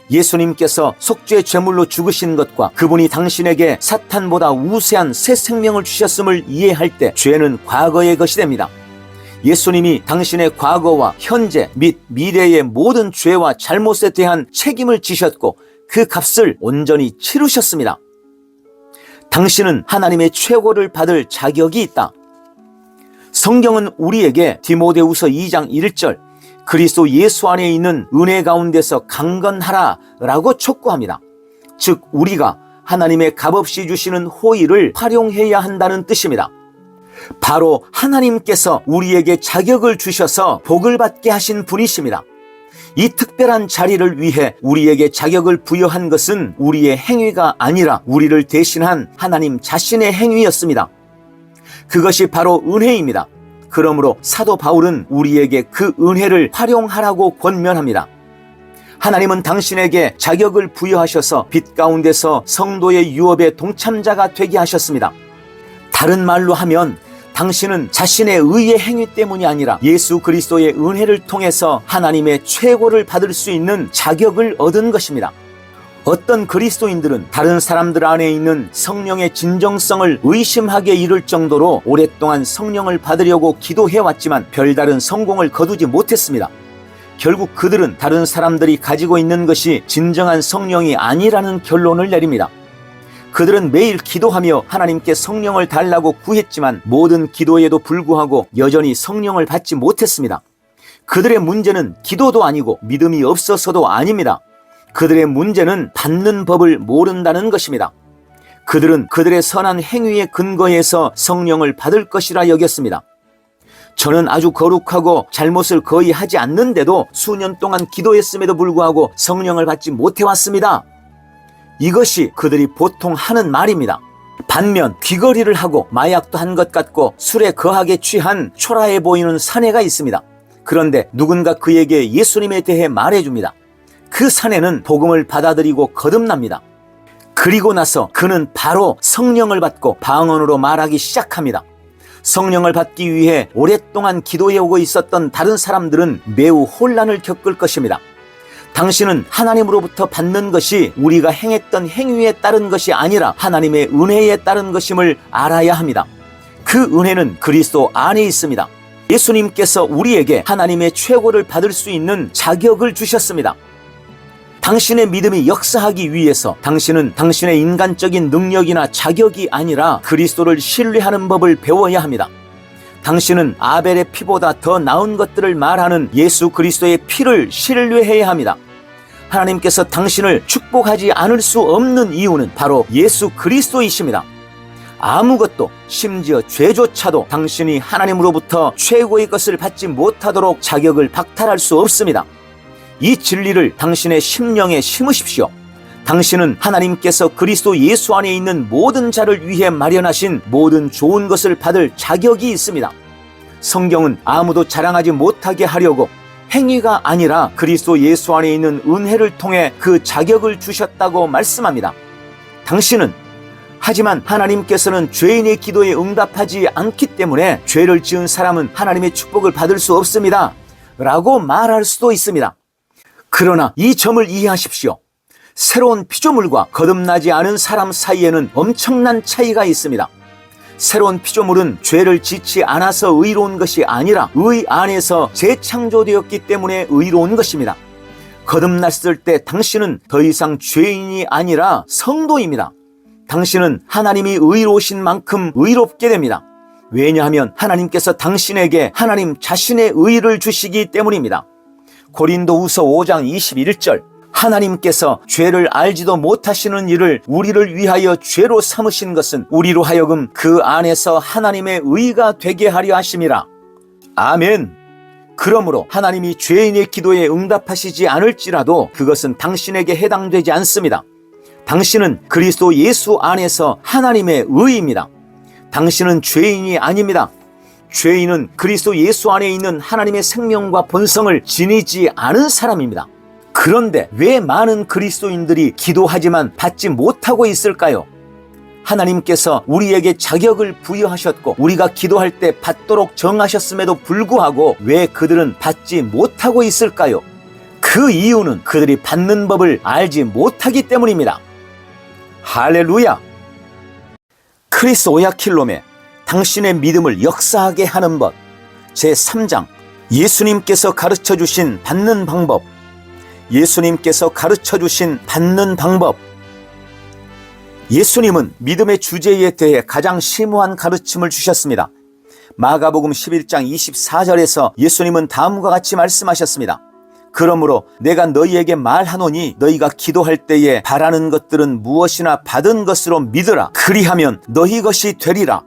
S1: 예수님께서 속죄 제물로 죽으신 것과 그분이 당신에게 사탄보다 우세한 새 생명을 주셨음을 이해할 때 죄는 과거의 것이 됩니다. 예수님이 당신의 과거와 현재 및 미래의 모든 죄와 잘못에 대한 책임을 지셨고 그 값을 온전히 치르셨습니다. 당신은 하나님의 최고를 받을 자격이 있다. 성경은 우리에게 디모데후서 2장 1절 그리스도 예수 안에 있는 은혜 가운데서 강건하라 라고 촉구합니다. 즉 우리가 하나님의 값없이 주시는 호의를 활용해야 한다는 뜻입니다. 바로 하나님께서 우리에게 자격을 주셔서 복을 받게 하신 분이십니다. 이 특별한 자리를 위해 우리에게 자격을 부여한 것은 우리의 행위가 아니라 우리를 대신한 하나님 자신의 행위였습니다. 그것이 바로 은혜입니다. 그러므로 사도 바울은 우리에게 그 은혜를 활용하라고 권면합니다. 하나님은 당신에게 자격을 부여하셔서 빛 가운데서 성도의 유업의 동참자가 되게 하셨습니다. 다른 말로 하면 당신은 자신의 의의 행위 때문이 아니라 예수 그리스도의 은혜를 통해서 하나님의 최고를 받을 수 있는 자격을 얻은 것입니다. 어떤 그리스도인들은 다른 사람들 안에 있는 성령의 진정성을 의심하게 이를 정도로 오랫동안 성령을 받으려고 기도해왔지만 별다른 성공을 거두지 못했습니다. 결국 그들은 다른 사람들이 가지고 있는 것이 진정한 성령이 아니라는 결론을 내립니다. 그들은 매일 기도하며 하나님께 성령을 달라고 구했지만 모든 기도에도 불구하고 여전히 성령을 받지 못했습니다. 그들의 문제는 기도도 아니고 믿음이 없어서도 아닙니다. 그들의 문제는 받는 법을 모른다는 것입니다. 그들은 그들의 선한 행위에 근거해서 성령을 받을 것이라 여겼습니다. 저는 아주 거룩하고 잘못을 거의 하지 않는데도 수년 동안 기도했음에도 불구하고 성령을 받지 못해왔습니다. 이것이 그들이 보통 하는 말입니다. 반면 귀걸이를 하고 마약도 한 것 같고 술에 거하게 취한 초라해 보이는 사내가 있습니다. 그런데 누군가 그에게 예수님에 대해 말해줍니다. 그 사내는 복음을 받아들이고 거듭납니다. 그리고 나서 그는 바로 성령을 받고 방언으로 말하기 시작합니다. 성령을 받기 위해 오랫동안 기도해오고 있었던 다른 사람들은 매우 혼란을 겪을 것입니다. 당신은 하나님으로부터 받는 것이 우리가 행했던 행위에 따른 것이 아니라 하나님의 은혜에 따른 것임을 알아야 합니다. 그 은혜는 그리스도 안에 있습니다. 예수님께서 우리에게 하나님의 최고를 받을 수 있는 자격을 주셨습니다. 당신의 믿음이 역사하기 위해서 당신은 당신의 인간적인 능력이나 자격이 아니라 그리스도를 신뢰하는 법을 배워야 합니다. 당신은 아벨의 피보다 더 나은 것들을 말하는 예수 그리스도의 피를 신뢰해야 합니다. 하나님께서 당신을 축복하지 않을 수 없는 이유는 바로 예수 그리스도이십니다. 아무것도, 심지어 죄조차도 당신이 하나님으로부터 최고의 것을 받지 못하도록 자격을 박탈할 수 없습니다. 이 진리를 당신의 심령에 심으십시오. 당신은 하나님께서 그리스도 예수 안에 있는 모든 자를 위해 마련하신 모든 좋은 것을 받을 자격이 있습니다. 성경은 아무도 자랑하지 못하게 하려고 행위가 아니라 그리스도 예수 안에 있는 은혜를 통해 그 자격을 주셨다고 말씀합니다. 하지만 하나님께서는 죄인의 기도에 응답하지 않기 때문에 죄를 지은 사람은 하나님의 축복을 받을 수 없습니다 라고 말할 수도 있습니다. 그러나 이 점을 이해하십시오. 새로운 피조물과 거듭나지 않은 사람 사이에는 엄청난 차이가 있습니다. 새로운 피조물은 죄를 짓지 않아서 의로운 것이 아니라 의 안에서 재창조되었기 때문에 의로운 것입니다. 거듭났을 때 당신은 더 이상 죄인이 아니라 성도입니다. 당신은 하나님이 의로우신 만큼 의롭게 됩니다. 왜냐하면 하나님께서 당신에게 하나님 자신의 의를 주시기 때문입니다. 고린도후서 5장 21절, 하나님께서 죄를 알지도 못하시는 일을 우리를 위하여 죄로 삼으신 것은 우리로 하여금 그 안에서 하나님의 의가 되게 하려 하심이라. 아멘. 그러므로 하나님이 죄인의 기도에 응답하시지 않을지라도 그것은 당신에게 해당되지 않습니다. 당신은 그리스도 예수 안에서 하나님의 의입니다. 당신은 죄인이 아닙니다. 죄인은 그리스도 예수 안에 있는 하나님의 생명과 본성을 지니지 않은 사람입니다. 그런데 왜 많은 그리스도인들이 기도하지만 받지 못하고 있을까요? 하나님께서 우리에게 자격을 부여하셨고 우리가 기도할 때 받도록 정하셨음에도 불구하고 왜 그들은 받지 못하고 있을까요? 그 이유는 그들이 받는 법을 알지 못하기 때문입니다. 할렐루야! 크리스 오야킬롬의 당신의 믿음을 역사하게 하는 것 제3장, 예수님께서 가르쳐주신 받는 방법. 예수님께서 가르쳐주신 받는 방법. 예수님은 믿음의 주제에 대해 가장 심오한 가르침을 주셨습니다. 마가복음 11장 24절에서 예수님은 다음과 같이 말씀하셨습니다. 그러므로 내가 너희에게 말하노니 너희가 기도할 때에 바라는 것들은 무엇이나 받은 것으로 믿으라. 그리하면 너희 것이 되리라.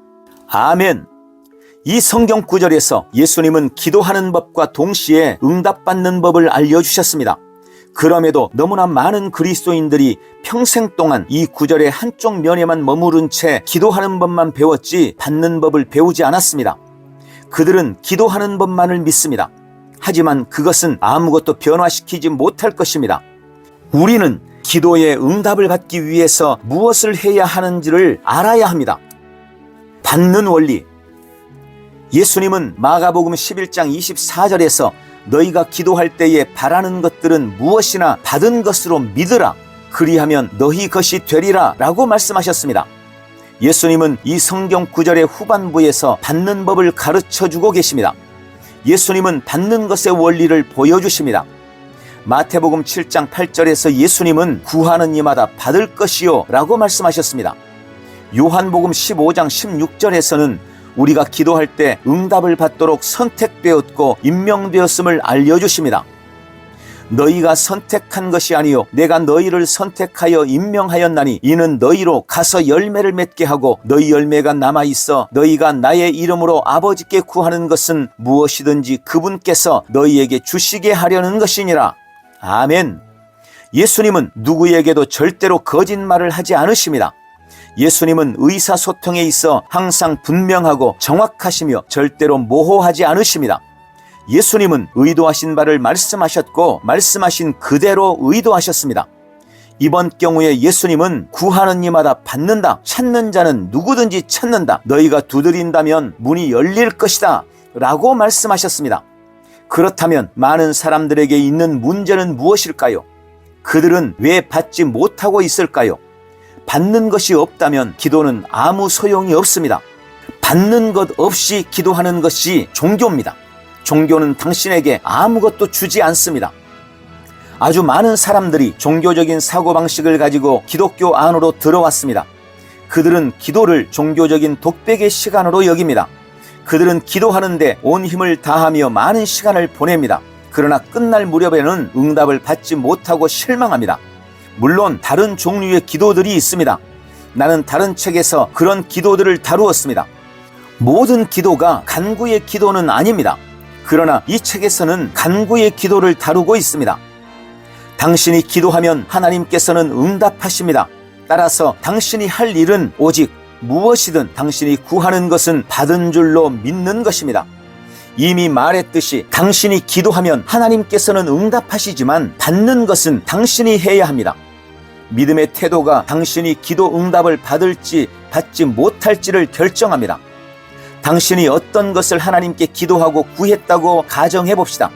S1: 아멘. 이 성경 구절에서 예수님은 기도하는 법과 동시에 응답받는 법을 알려주셨습니다. 그럼에도 너무나 많은 그리스도인들이 평생 동안 이 구절의 한쪽 면에만 머무른 채 기도하는 법만 배웠지 받는 법을 배우지 않았습니다. 그들은 기도하는 법만을 믿습니다. 하지만 그것은 아무것도 변화시키지 못할 것입니다. 우리는 기도의 응답을 받기 위해서 무엇을 해야 하는지를 알아야 합니다. 받는 원리. 예수님은 마가복음 11장 24절에서 너희가 기도할 때에 바라는 것들은 무엇이나 받은 것으로 믿으라. 그리하면 너희 것이 되리라 라고 말씀하셨습니다. 예수님은 이 성경 구절의 후반부에서 받는 법을 가르쳐주고 계십니다. 예수님은 받는 것의 원리를 보여주십니다. 마태복음 7장 8절에서 예수님은 구하는 이마다 받을 것이요 라고 말씀하셨습니다. 요한복음 15장 16절에서는 우리가 기도할 때 응답을 받도록 선택되었고 임명되었음을 알려주십니다. 너희가 선택한 것이 아니요 내가 너희를 선택하여 임명하였나니 이는 너희로 가서 열매를 맺게 하고 너희 열매가 남아있어 너희가 나의 이름으로 아버지께 구하는 것은 무엇이든지 그분께서 너희에게 주시게 하려는 것이니라. 아멘. 예수님은 누구에게도 절대로 거짓말을 하지 않으십니다. 예수님은 의사소통에 있어 항상 분명하고 정확하시며 절대로 모호하지 않으십니다. 예수님은 의도하신 바를 말씀하셨고 말씀하신 그대로 의도하셨습니다. 이번 경우에 예수님은 구하는 이마다 받는다. 찾는 자는 누구든지 찾는다. 너희가 두드린다면 문이 열릴 것이다. 라고 말씀하셨습니다. 그렇다면 많은 사람들에게 있는 문제는 무엇일까요? 그들은 왜 받지 못하고 있을까요? 받는 것이 없다면 기도는 아무 소용이 없습니다. 받는 것 없이 기도하는 것이 종교입니다. 종교는 당신에게 아무것도 주지 않습니다. 아주 많은 사람들이 종교적인 사고방식을 가지고 기독교 안으로 들어왔습니다. 그들은 기도를 종교적인 독백의 시간으로 여깁니다. 그들은 기도하는데 온 힘을 다하며 많은 시간을 보냅니다. 그러나 끝날 무렵에는 응답을 받지 못하고 실망합니다. 물론 다른 종류의 기도들이 있습니다. 나는 다른 책에서 그런 기도들을 다루었습니다. 모든 기도가 간구의 기도는 아닙니다. 그러나 이 책에서는 간구의 기도를 다루고 있습니다. 당신이 기도하면 하나님께서는 응답하십니다. 따라서 당신이 할 일은 오직 무엇이든 당신이 구하는 것은 받은 줄로 믿는 것입니다. 이미 말했듯이 당신이 기도하면 하나님께서는 응답하시지만 받는 것은 당신이 해야 합니다. 믿음의 태도가 당신이 기도 응답을 받을지 받지 못할지를 결정합니다. 당신이 어떤 것을 하나님께 기도하고 구했다고 가정해 봅시다.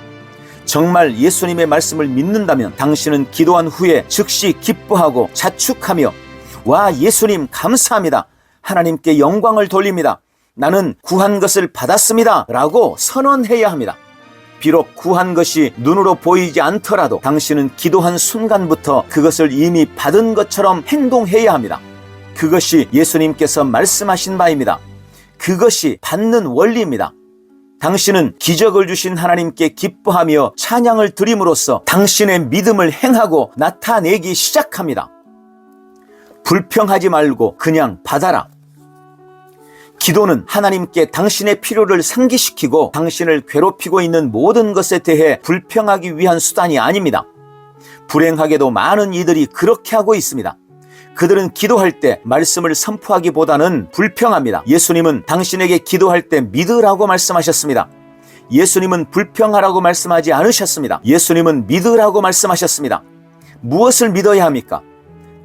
S1: 정말 예수님의 말씀을 믿는다면 당신은 기도한 후에 즉시 기뻐하고 자축하며 와 예수님 감사합니다. 하나님께 영광을 돌립니다. 나는 구한 것을 받았습니다. 라고 선언해야 합니다. 비록 구한 것이 눈으로 보이지 않더라도 당신은 기도한 순간부터 그것을 이미 받은 것처럼 행동해야 합니다. 그것이 예수님께서 말씀하신 바입니다. 그것이 받는 원리입니다. 당신은 기적을 주신 하나님께 기뻐하며 찬양을 드림으로써 당신의 믿음을 행하고 나타내기 시작합니다. 불평하지 말고 그냥 받아라. 기도는 하나님께 당신의 필요를 상기시키고 당신을 괴롭히고 있는 모든 것에 대해 불평하기 위한 수단이 아닙니다. 불행하게도 많은 이들이 그렇게 하고 있습니다. 그들은 기도할 때 말씀을 선포하기보다는 불평합니다. 예수님은 당신에게 기도할 때 믿으라고 말씀하셨습니다. 예수님은 불평하라고 말씀하지 않으셨습니다. 예수님은 믿으라고 말씀하셨습니다. 무엇을 믿어야 합니까?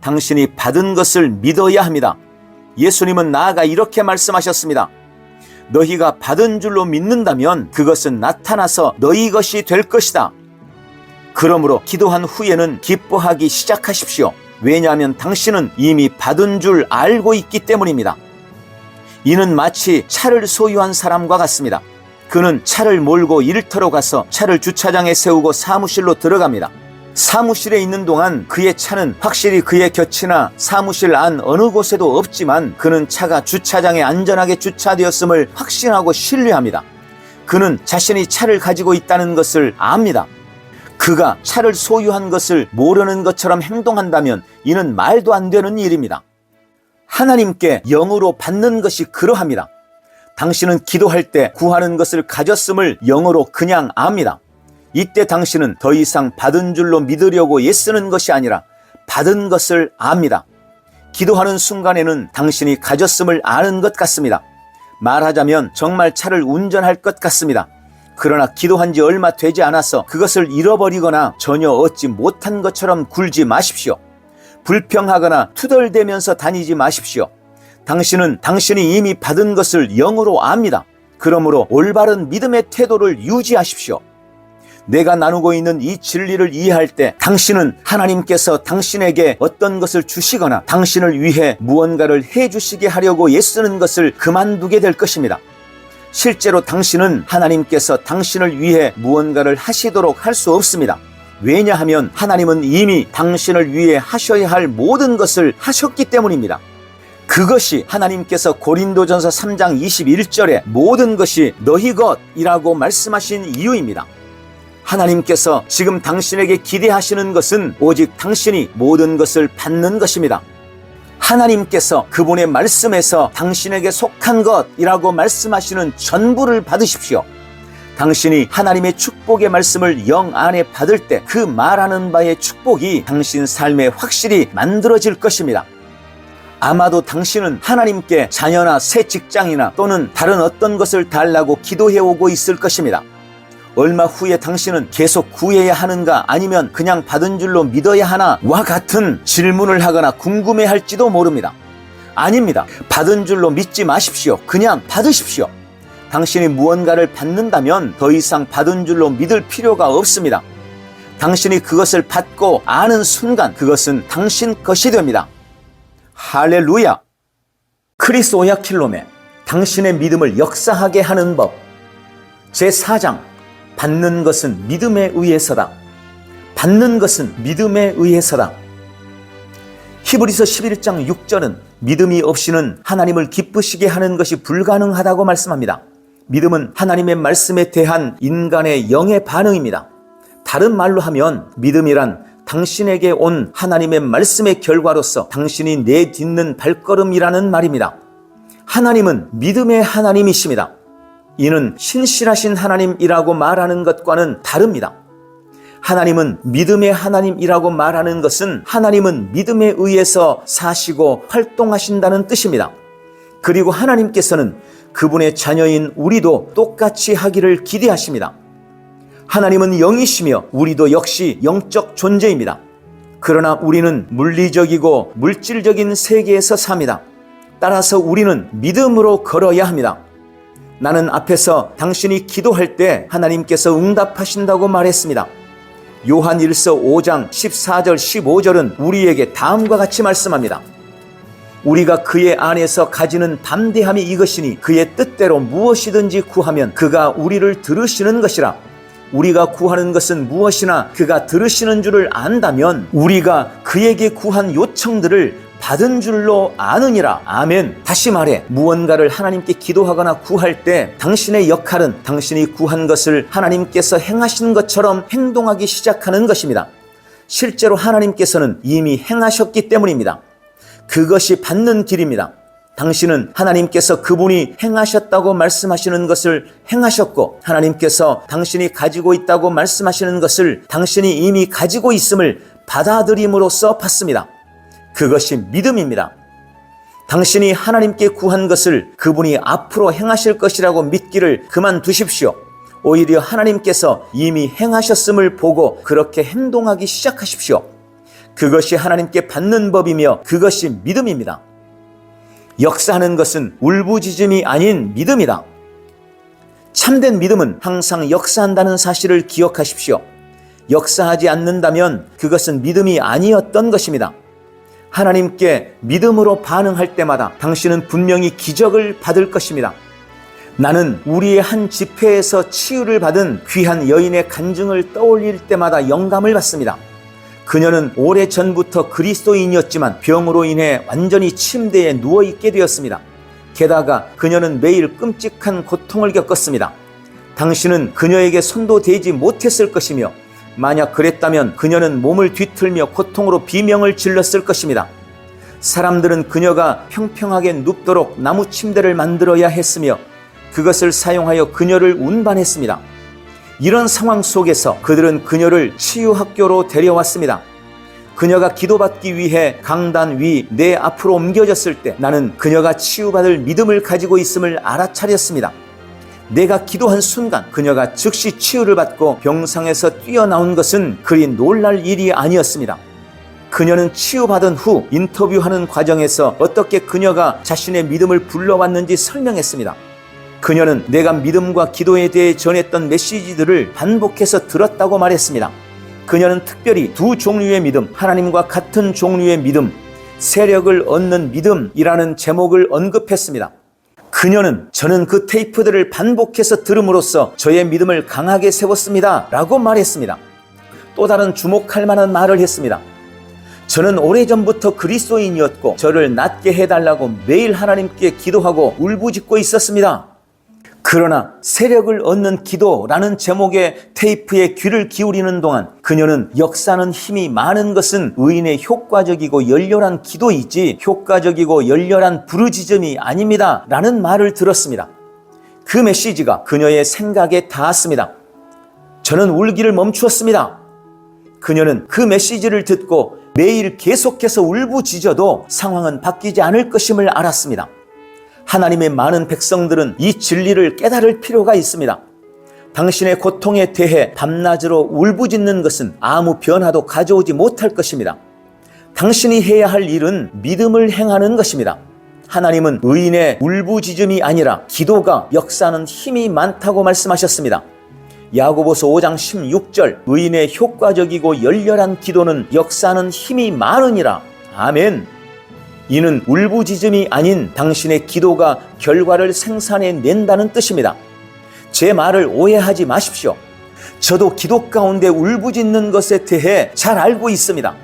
S1: 당신이 받은 것을 믿어야 합니다. 예수님은 나아가 이렇게 말씀하셨습니다. 너희가 받은 줄로 믿는다면 그것은 나타나서 너희 것이 될 것이다. 그러므로 기도한 후에는 기뻐하기 시작하십시오. 왜냐하면 당신은 이미 받은 줄 알고 있기 때문입니다. 이는 마치 차를 소유한 사람과 같습니다. 그는 차를 몰고 일터로 가서 차를 주차장에 세우고 사무실로 들어갑니다. 사무실에 있는 동안 그의 차는 확실히 그의 곁이나 사무실 안 어느 곳에도 없지만 그는 차가 주차장에 안전하게 주차되었음을 확신하고 신뢰합니다. 그는 자신이 차를 가지고 있다는 것을 압니다. 그가 차를 소유한 것을 모르는 것처럼 행동한다면 이는 말도 안 되는 일입니다. 하나님께 영으로 받는 것이 그러합니다. 당신은 기도할 때 구하는 것을 가졌음을 영으로 그냥 압니다. 이때 당신은 더 이상 받은 줄로 믿으려고 애쓰는 것이 아니라 받은 것을 압니다. 기도하는 순간에는 당신이 가졌음을 아는 것 같습니다. 말하자면 정말 차를 운전할 것 같습니다. 그러나 기도한 지 얼마 되지 않아서 그것을 잃어버리거나 전혀 얻지 못한 것처럼 굴지 마십시오. 불평하거나 투덜대면서 다니지 마십시오. 당신은 당신이 이미 받은 것을 영으로 압니다. 그러므로 올바른 믿음의 태도를 유지하십시오. 내가 나누고 있는 이 진리를 이해할 때 당신은 하나님께서 당신에게 어떤 것을 주시거나 당신을 위해 무언가를 해주시게 하려고 애쓰는 것을 그만두게 될 것입니다. 실제로 당신은 하나님께서 당신을 위해 무언가를 하시도록 할 수 없습니다. 왜냐하면 하나님은 이미 당신을 위해 하셔야 할 모든 것을 하셨기 때문입니다. 그것이 하나님께서 고린도전서 3장 21절에 모든 것이 너희 것이라고 말씀하신 이유입니다. 하나님께서 지금 당신에게 기대하시는 것은 오직 당신이 모든 것을 받는 것입니다. 하나님께서 그분의 말씀에서 당신에게 속한 것이라고 말씀하시는 전부를 받으십시오. 당신이 하나님의 축복의 말씀을 영 안에 받을 때 그 말하는 바의 축복이 당신 삶에 확실히 만들어질 것입니다. 아마도 당신은 하나님께 자녀나 새 직장이나 또는 다른 어떤 것을 달라고 기도해오고 있을 것입니다. 얼마 후에 당신은 계속 구해야 하는가 아니면 그냥 받은 줄로 믿어야 하나와 같은 질문을 하거나 궁금해할지도 모릅니다. 아닙니다. 받은 줄로 믿지 마십시오. 그냥 받으십시오. 당신이 무언가를 받는다면 더 이상 받은 줄로 믿을 필요가 없습니다. 당신이 그것을 받고 아는 순간 그것은 당신 것이 됩니다. 할렐루야! 크리스 오야킬롬의 당신의 믿음을 역사하게 하는 법 제4장 받는 것은 믿음에 의해서다. 받는 것은 믿음에 의해서다. 히브리서 11장 6절은 믿음이 없이는 하나님을 기쁘시게 하는 것이 불가능하다고 말씀합니다. 믿음은 하나님의 말씀에 대한 인간의 영의 반응입니다. 다른 말로 하면 믿음이란 당신에게 온 하나님의 말씀의 결과로서 당신이 내딛는 발걸음이라는 말입니다. 하나님은 믿음의 하나님이십니다. 이는 신실하신 하나님이라고 말하는 것과는 다릅니다. 하나님은 믿음의 하나님이라고 말하는 것은 하나님은 믿음에 의해서 사시고 활동하신다는 뜻입니다. 그리고 하나님께서는 그분의 자녀인 우리도 똑같이 하기를 기대하십니다. 하나님은 영이시며 우리도 역시 영적 존재입니다. 그러나 우리는 물리적이고 물질적인 세계에서 삽니다. 따라서 우리는 믿음으로 걸어야 합니다. 나는 앞에서 당신이 기도할 때 하나님께서 응답하신다고 말했습니다. 요한 1서 5장 14절 15절은 우리에게 다음과 같이 말씀합니다. 우리가 그의 안에서 가지는 담대함이 이것이니 그의 뜻대로 무엇이든지 구하면 그가 우리를 들으시는 것이라. 우리가 구하는 것은 무엇이나 그가 들으시는 줄을 안다면 우리가 그에게 구한 요청들을 받은 줄로 아느니라. 아멘. 다시 말해 무언가를 하나님께 기도하거나 구할 때 당신의 역할은 당신이 구한 것을 하나님께서 행하신 것처럼 행동하기 시작하는 것입니다. 실제로 하나님께서는 이미 행하셨기 때문입니다. 그것이 받는 길입니다. 당신은 하나님께서 그분이 행하셨다고 말씀하시는 것을 행하셨고 하나님께서 당신이 가지고 있다고 말씀하시는 것을 당신이 이미 가지고 있음을 받아들임으로써 받습니다. 그것이 믿음입니다. 당신이 하나님께 구한 것을 그분이 앞으로 행하실 것이라고 믿기를 그만두십시오. 오히려 하나님께서 이미 행하셨음을 보고 그렇게 행동하기 시작하십시오. 그것이 하나님께 받는 법이며 그것이 믿음입니다. 역사하는 것은 울부짖음이 아닌 믿음이다. 참된 믿음은 항상 역사한다는 사실을 기억하십시오. 역사하지 않는다면 그것은 믿음이 아니었던 것입니다. 하나님께 믿음으로 반응할 때마다 당신은 분명히 기적을 받을 것입니다. 나는 우리의 한 집회에서 치유를 받은 귀한 여인의 간증을 떠올릴 때마다 영감을 받습니다. 그녀는 오래전부터 그리스도인이었지만 병으로 인해 완전히 침대에 누워있게 되었습니다. 게다가 그녀는 매일 끔찍한 고통을 겪었습니다. 당신은 그녀에게 손도 대지 못했을 것이며 만약 그랬다면 그녀는 몸을 뒤틀며 고통으로 비명을 질렀을 것입니다. 사람들은 그녀가 평평하게 눕도록 나무 침대를 만들어야 했으며 그것을 사용하여 그녀를 운반했습니다. 이런 상황 속에서 그들은 그녀를 치유학교로 데려왔습니다. 그녀가 기도받기 위해 강단 위 내 앞으로 옮겨졌을 때 나는 그녀가 치유받을 믿음을 가지고 있음을 알아차렸습니다. 내가 기도한 순간 그녀가 즉시 치유를 받고 병상에서 뛰어나온 것은 그리 놀랄 일이 아니었습니다. 그녀는 치유받은 후 인터뷰하는 과정에서 어떻게 그녀가 자신의 믿음을 불러왔는지 설명했습니다. 그녀는 내가 믿음과 기도에 대해 전했던 메시지들을 반복해서 들었다고 말했습니다. 그녀는 특별히 두 종류의 믿음, 하나님과 같은 종류의 믿음, 세력을 얻는 믿음이라는 제목을 언급했습니다. 그녀는 저는 그 테이프들을 반복해서 들음으로써 저의 믿음을 강하게 세웠습니다 라고 말했습니다. 또 다른 주목할 만한 말을 했습니다. 저는 오래전부터 그리스도인이었고 저를 낫게 해달라고 매일 하나님께 기도하고 울부짖고 있었습니다. 그러나 세력을 얻는 기도라는 제목의 테이프에 귀를 기울이는 동안 그녀는 역사는 힘이 많은 것은 의인의 효과적이고 열렬한 기도이지 효과적이고 열렬한 부르짖음이 아닙니다 라는 말을 들었습니다. 그 메시지가 그녀의 생각에 닿았습니다. 저는 울기를 멈추었습니다. 그녀는 그 메시지를 듣고 매일 계속해서 울부짖어도 상황은 바뀌지 않을 것임을 알았습니다. 하나님의 많은 백성들은 이 진리를 깨달을 필요가 있습니다. 당신의 고통에 대해 밤낮으로 울부짖는 것은 아무 변화도 가져오지 못할 것입니다. 당신이 해야 할 일은 믿음을 행하는 것입니다. 하나님은 의인의 울부짖음이 아니라 기도가 역사하는 힘이 많다고 말씀하셨습니다. 야고보서 5장 16절 의인의 효과적이고 열렬한 기도는 역사하는 힘이 많으니라. 아멘. 이는 울부짖음이 아닌 당신의 기도가 결과를 생산해낸다는 뜻입니다. 제 말을 오해하지 마십시오. 저도 기도 가운데 울부짖는 것에 대해 잘 알고 있습니다.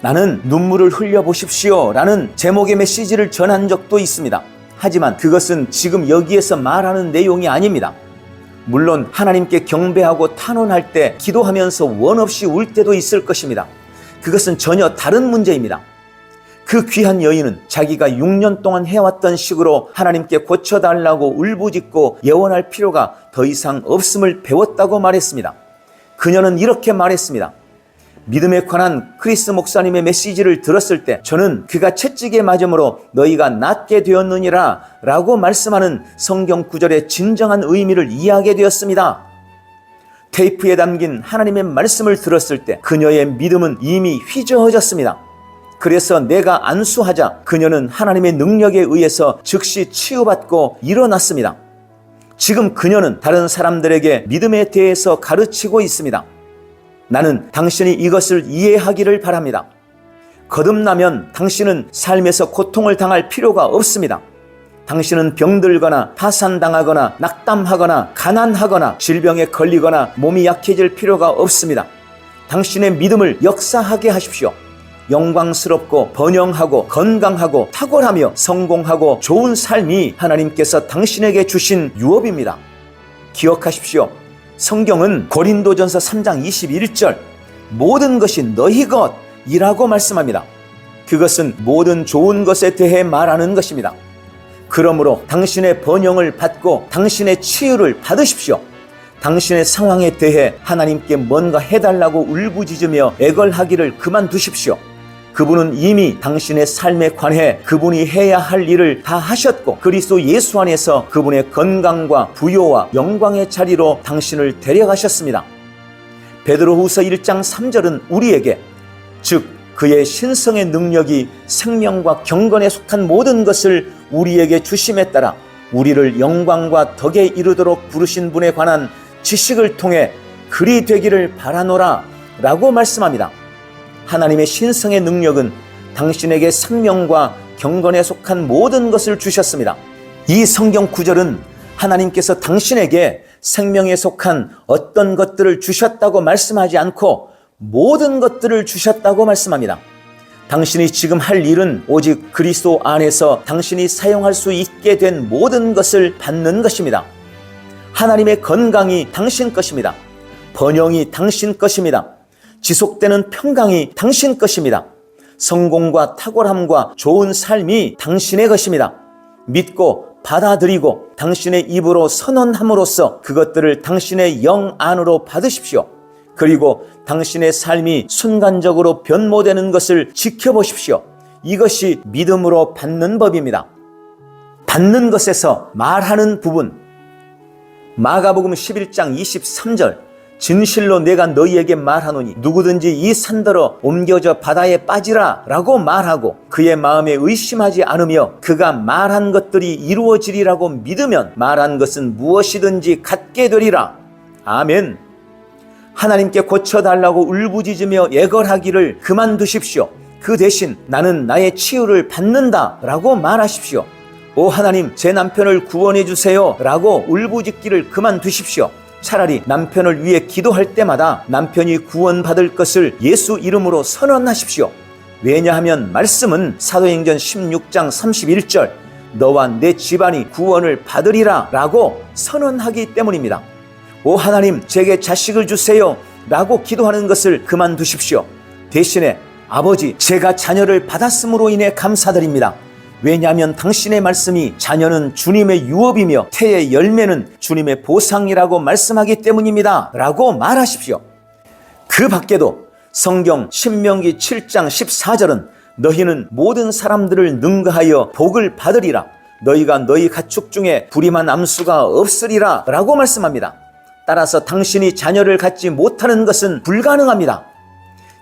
S1: 나는 눈물을 흘려보십시오 라는 제목의 메시지를 전한 적도 있습니다. 하지만 그것은 지금 여기에서 말하는 내용이 아닙니다. 물론 하나님께 경배하고 탄원할 때 기도하면서 원 없이 울 때도 있을 것입니다. 그것은 전혀 다른 문제입니다. 그 귀한 여인은 자기가 6년 동안 해왔던 식으로 하나님께 고쳐달라고 울부짖고 예언할 필요가 더 이상 없음을 배웠다고 말했습니다. 그녀는 이렇게 말했습니다. 믿음에 관한 크리스 목사님의 메시지를 들었을 때 저는 그가 채찍에 맞음으로 너희가 낫게 되었느니라 라고 말씀하는 성경 구절의 진정한 의미를 이해하게 되었습니다. 테이프에 담긴 하나님의 말씀을 들었을 때 그녀의 믿음은 이미 휘저어졌습니다. 그래서 내가 안수하자 그녀는 하나님의 능력에 의해서 즉시 치유받고 일어났습니다. 지금 그녀는 다른 사람들에게 믿음에 대해서 가르치고 있습니다. 나는 당신이 이것을 이해하기를 바랍니다. 거듭나면 당신은 삶에서 고통을 당할 필요가 없습니다. 당신은 병들거나 파산당하거나 낙담하거나 가난하거나 질병에 걸리거나 몸이 약해질 필요가 없습니다. 당신의 믿음을 역사하게 하십시오. 영광스럽고 번영하고 건강하고 탁월하며 성공하고 좋은 삶이 하나님께서 당신에게 주신 유업입니다. 기억하십시오. 성경은 고린도전서 3장 21절 모든 것이 너희 것이라고 말씀합니다. 그것은 모든 좋은 것에 대해 말하는 것입니다. 그러므로 당신의 번영을 받고 당신의 치유를 받으십시오. 당신의 상황에 대해 하나님께 뭔가 해달라고 울부짖으며 애걸하기를 그만두십시오. 그분은 이미 당신의 삶에 관해 그분이 해야 할 일을 다 하셨고 그리스도 예수 안에서 그분의 건강과 부요와 영광의 자리로 당신을 데려가셨습니다. 베드로후서 1장 3절은 우리에게 즉 그의 신성의 능력이 생명과 경건에 속한 모든 것을 우리에게 주심에 따라 우리를 영광과 덕에 이르도록 부르신 분에 관한 지식을 통해 그리 되기를 바라노라 라고 말씀합니다. 하나님의 신성의 능력은 당신에게 생명과 경건에 속한 모든 것을 주셨습니다. 이 성경 구절은 하나님께서 당신에게 생명에 속한 어떤 것들을 주셨다고 말씀하지 않고 모든 것들을 주셨다고 말씀합니다. 당신이 지금 할 일은 오직 그리스도 안에서 당신이 사용할 수 있게 된 모든 것을 받는 것입니다. 하나님의 건강이 당신 것입니다. 번영이 당신 것입니다. 지속되는 평강이 당신 것입니다. 성공과 탁월함과 좋은 삶이 당신의 것입니다. 믿고 받아들이고 당신의 입으로 선언함으로써 그것들을 당신의 영 안으로 받으십시오. 그리고 당신의 삶이 순간적으로 변모되는 것을 지켜보십시오. 이것이 믿음으로 받는 법입니다. 받는 것에서 말하는 부분, 마가복음 11장 23절 진실로 내가 너희에게 말하노니 누구든지 이 산더러 옮겨져 바다에 빠지라 라고 말하고 그의 마음에 의심하지 않으며 그가 말한 것들이 이루어지리라고 믿으면 말한 것은 무엇이든지 갖게 되리라. 아멘. 하나님께 고쳐달라고 울부짖으며 애걸하기를 그만두십시오. 그 대신 나는 나의 치유를 받는다 라고 말하십시오. 오 하나님, 제 남편을 구원해 주세요 라고 울부짖기를 그만두십시오. 차라리 남편을 위해 기도할 때마다 남편이 구원받을 것을 예수 이름으로 선언하십시오. 왜냐하면 말씀은 사도행전 16장 31절 너와 내 집안이 구원을 받으리라 라고 선언하기 때문입니다. 오 하나님, 제게 자식을 주세요 라고 기도하는 것을 그만두십시오. 대신에 아버지, 제가 자녀를 받았음으로 인해 감사드립니다. 왜냐하면 당신의 말씀이 자녀는 주님의 유업이며 태의 열매는 주님의 보상이라고 말씀하기 때문입니다 라고 말하십시오. 그 밖에도 성경 신명기 7장 14절은 너희는 모든 사람들을 능가하여 복을 받으리라. 너희가 너희 가축 중에 불임한 암수가 없으리라 라고 말씀합니다. 따라서 당신이 자녀를 갖지 못하는 것은 불가능합니다.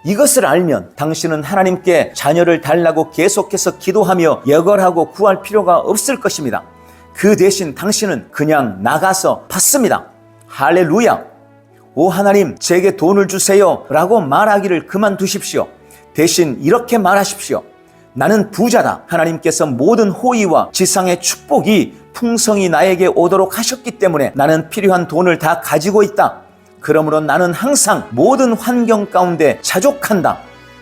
S1: 이것을 알면 당신은 하나님께 자녀를 달라고 계속해서 기도하며 여걸하고 구할 필요가 없을 것입니다. 그 대신 당신은 그냥 나가서 받습니다. 할렐루야! 오 하나님, 제게 돈을 주세요 라고 말하기를 그만두십시오. 대신 이렇게 말하십시오. 나는 부자다. 하나님께서 모든 호의와 지상의 축복이 풍성히 나에게 오도록 하셨기 때문에 나는 필요한 돈을 다 가지고 있다. 그러므로 나는 항상 모든 환경 가운데 자족한다.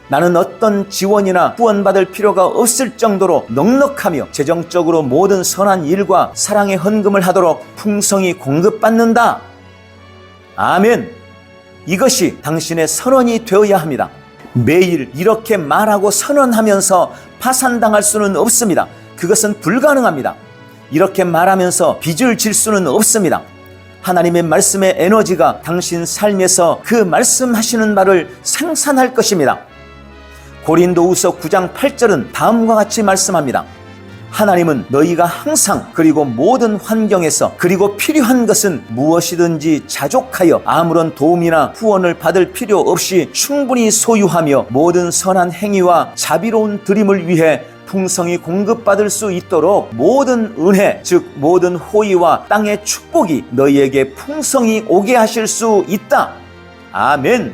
S1: 나는 어떤 지원이나 후원받을 필요가 없을 정도로 넉넉하며 재정적으로 모든 선한 일과 사랑의 헌금을 하도록 풍성히 공급받는다. 아멘. 이것이 당신의 선언이 되어야 합니다. 매일 이렇게 말하고 선언하면서 파산당할 수는 없습니다. 그것은 불가능합니다. 이렇게 말하면서 빚을 질 수는 없습니다. 하나님의 말씀의 에너지가 당신 삶에서 그 말씀하시는 말을 생산할 것입니다. 고린도후서 9장 8절은 다음과 같이 말씀합니다. 하나님은 너희가 항상 그리고 모든 환경에서 그리고 필요한 것은 무엇이든지 자족하여 아무런 도움이나 후원을 받을 필요 없이 충분히 소유하며 모든 선한 행위와 자비로운 드림을 위해 풍성히 공급받을 수 있도록 모든 은혜, 즉 모든 호의와 땅의 축복이 너희에게 풍성히 오게 하실 수 있다. 아멘.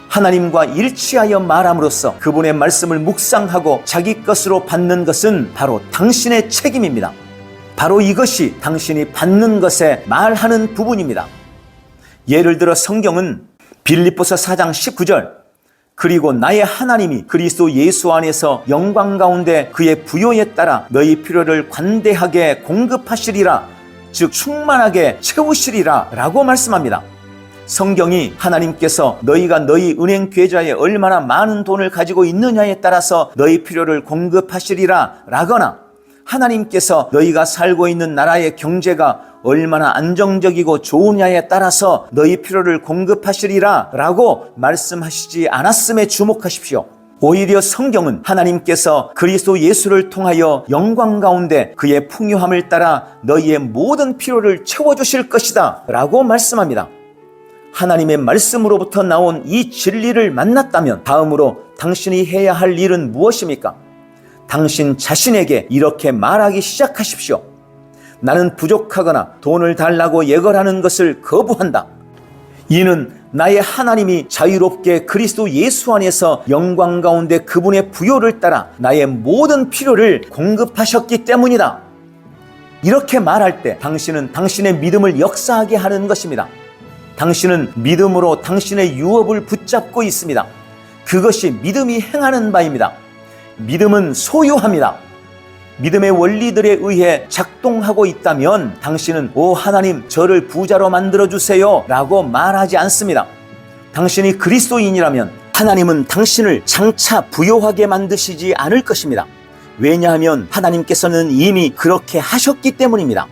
S1: 하나님과 일치하여 말함으로써 그분의 말씀을 묵상하고 자기 것으로 받는 것은 바로 당신의 책임입니다. 바로 이것이 당신이 받는 것에 말하는 부분입니다. 예를 들어 성경은 빌립보서 4장 19절 그리고 나의 하나님이 그리스도 예수 안에서 영광 가운데 그의 부요에 따라 너희 필요를 관대하게 공급하시리라, 즉 충만하게 채우시리라 라고 말씀합니다. 성경이 하나님께서 너희가 너희 은행 계좌에 얼마나 많은 돈을 가지고 있느냐에 따라서 너희 필요를 공급하시리라 라거나 하나님께서 너희가 살고 있는 나라의 경제가 얼마나 안정적이고 좋으냐에 따라서 너희 필요를 공급하시리라 라고 말씀하시지 않았음에 주목하십시오. 오히려 성경은 하나님께서 그리스도 예수를 통하여 영광 가운데 그의 풍요함을 따라 너희의 모든 필요를 채워주실 것이다 라고 말씀합니다. 하나님의 말씀으로부터 나온 이 진리를 만났다면 다음으로 당신이 해야 할 일은 무엇입니까? 당신 자신에게 이렇게 말하기 시작하십시오. 나는 부족하거나 돈을 달라고 예걸하는 것을 거부한다. 이는 나의 하나님이 자유롭게 그리스도 예수 안에서 영광 가운데 그분의 부요를 따라 나의 모든 필요를 공급하셨기 때문이다. 이렇게 말할 때 당신은 당신의 믿음을 역사하게 하는 것입니다. 당신은 믿음으로 당신의 유업을 붙잡고 있습니다. 그것이 믿음이 행하는 바입니다. 믿음은 소유합니다. 믿음의 원리들에 의해 작동하고 있다면 당신은 오 하나님 저를 부자로 만들어주세요 라고 말하지 않습니다. 당신이 그리스도인이라면 하나님은 당신을 장차 부요하게 만드시지 않을 것입니다. 왜냐하면 하나님께서는 이미 그렇게 하셨기 때문입니다.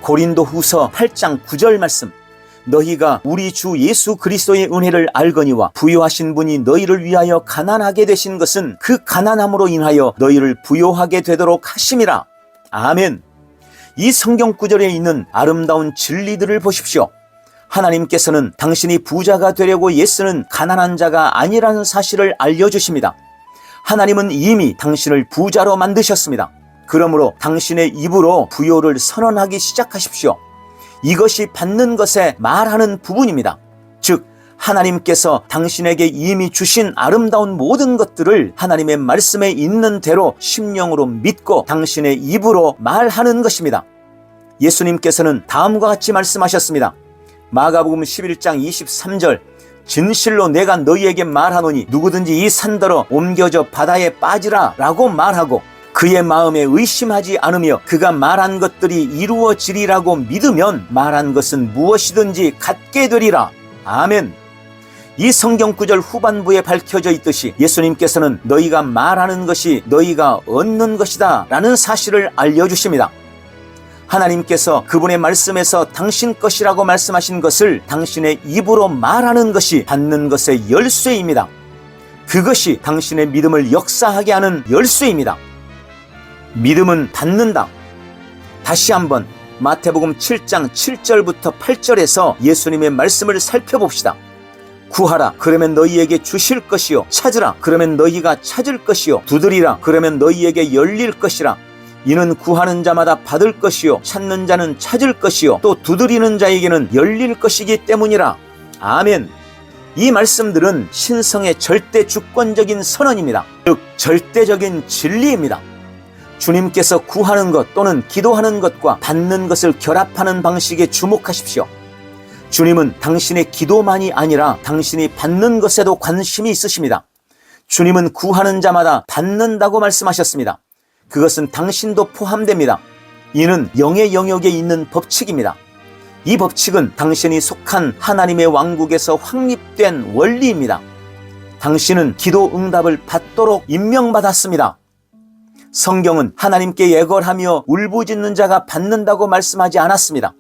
S1: 고린도후서 8장 9절 말씀, 너희가 우리 주 예수 그리스도의 은혜를 알거니와 부요하신 분이 너희를 위하여 가난하게 되신 것은 그 가난함으로 인하여 너희를 부요하게 되도록 하심이라. 아멘. 이 성경 구절에 있는 아름다운 진리들을 보십시오. 하나님께서는 당신이 부자가 되려고 애쓰는 가난한 자가 아니라는 사실을 알려주십니다. 하나님은 이미 당신을 부자로 만드셨습니다. 그러므로 당신의 입으로 부요를 선언하기 시작하십시오. 이것이 받는 것에 말하는 부분입니다. 즉 하나님께서 당신에게 이미 주신 아름다운 모든 것들을 하나님의 말씀에 있는 대로 심령으로 믿고 당신의 입으로 말하는 것입니다. 예수님께서는 다음과 같이 말씀하셨습니다. 마가복음 11장 23절 진실로 내가 너희에게 말하노니 누구든지 이 산더러 옮겨져 바다에 빠지라 라고 말하고 그의 마음에 의심하지 않으며 그가 말한 것들이 이루어지리라고 믿으면 말한 것은 무엇이든지 갖게 되리라. 아멘. 이 성경 구절 후반부에 밝혀져 있듯이 예수님께서는 너희가 말하는 것이 너희가 얻는 것이다 라는 사실을 알려주십니다. 하나님께서 그분의 말씀에서 당신 것이라고 말씀하신 것을 당신의 입으로 말하는 것이 받는 것의 열쇠입니다. 그것이 당신의 믿음을 역사하게 하는 열쇠입니다. 믿음은 받는다. 다시 한번 마태복음 7장 7절부터 8절에서 예수님의 말씀을 살펴봅시다. 구하라 그러면 너희에게 주실 것이요 찾으라 그러면 너희가 찾을 것이요 두드리라 그러면 너희에게 열릴 것이라. 이는 구하는 자마다 받을 것이요 찾는 자는 찾을 것이요 또 두드리는 자에게는 열릴 것이기 때문이라. 아멘. 이 말씀들은 신성의 절대 주권적인 선언입니다. 즉 절대적인 진리입니다. 주님께서 구하는 것 또는 기도하는 것과 받는 것을 결합하는 방식에 주목하십시오. 주님은 당신의 기도만이 아니라 당신이 받는 것에도 관심이 있으십니다. 주님은 구하는 자마다 받는다고 말씀하셨습니다. 그것은 당신도 포함됩니다. 이는 영의 영역에 있는 법칙입니다. 이 법칙은 당신이 속한 하나님의 왕국에서 확립된 원리입니다. 당신은 기도 응답을 받도록 임명받았습니다. 성경은 하나님께 예걸하며 울부짖는 자가 받는다고 말씀하지 않았습니다.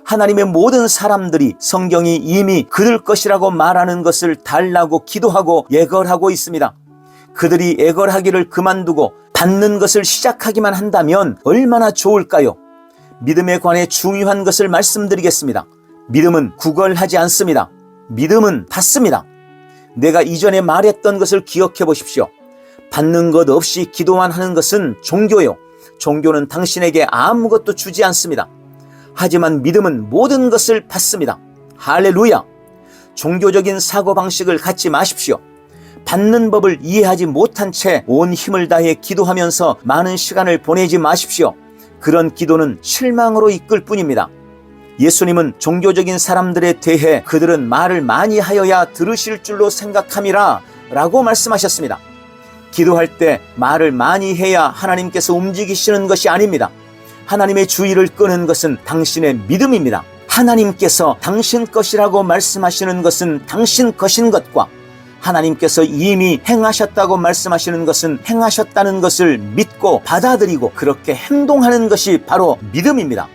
S1: 하나님의 모든 사람들이 성경이 이미 그들 것이라고 말하는 것을 달라고 기도하고 예걸하고 있습니다. 그들이 예걸하기를 그만두고 받는 것을 시작하기만 한다면 얼마나 좋을까요? 믿음에 관해 중요한 것을 말씀드리겠습니다. 믿음은 구걸하지 않습니다. 믿음은 받습니다. 내가 이전에 말했던 것을 기억해 보십시오. 받는 것 없이 기도만 하는 것은 종교요. 종교는 당신에게 아무것도 주지 않습니다. 하지만 믿음은 모든 것을 받습니다. 할렐루야! 종교적인 사고방식을 갖지 마십시오. 받는 법을 이해하지 못한 채 온 힘을 다해 기도하면서 많은 시간을 보내지 마십시오. 그런 기도는 실망으로 이끌 뿐입니다. 예수님은 종교적인 사람들에 대해 그들은 말을 많이 하여야 들으실 줄로 생각함이라 라고 말씀하셨습니다. 기도할 때 말을 많이 해야 하나님께서 움직이시는 것이 아닙니다. 하나님의 주의를 끄는 것은 당신의 믿음입니다. 하나님께서 당신 것이라고 말씀하시는 것은 당신 것인 것과 하나님께서 이미 행하셨다고 말씀하시는 것은 행하셨다는 것을 믿고 받아들이고 그렇게 행동하는 것이 바로 믿음입니다.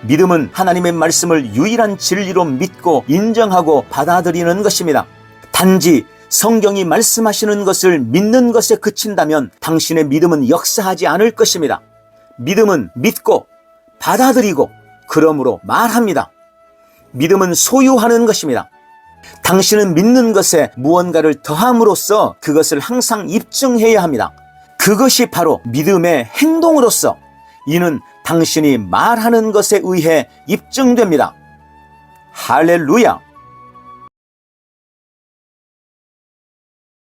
S1: 믿음은 하나님의 말씀을 유일한 진리로 믿고 인정하고 받아들이는 것입니다. 단지 성경이 말씀하시는 것을 믿는 것에 그친다면 당신의 믿음은 역사하지 않을 것입니다. 믿음은 믿고 받아들이고 그러므로 말합니다. 믿음은 소유하는 것입니다. 당신은 믿는 것에 무언가를 더함으로써 그것을 항상 입증해야 합니다. 그것이 바로 믿음의 행동으로서 이는 당신이 말하는 것에 의해 입증됩니다. 할렐루야!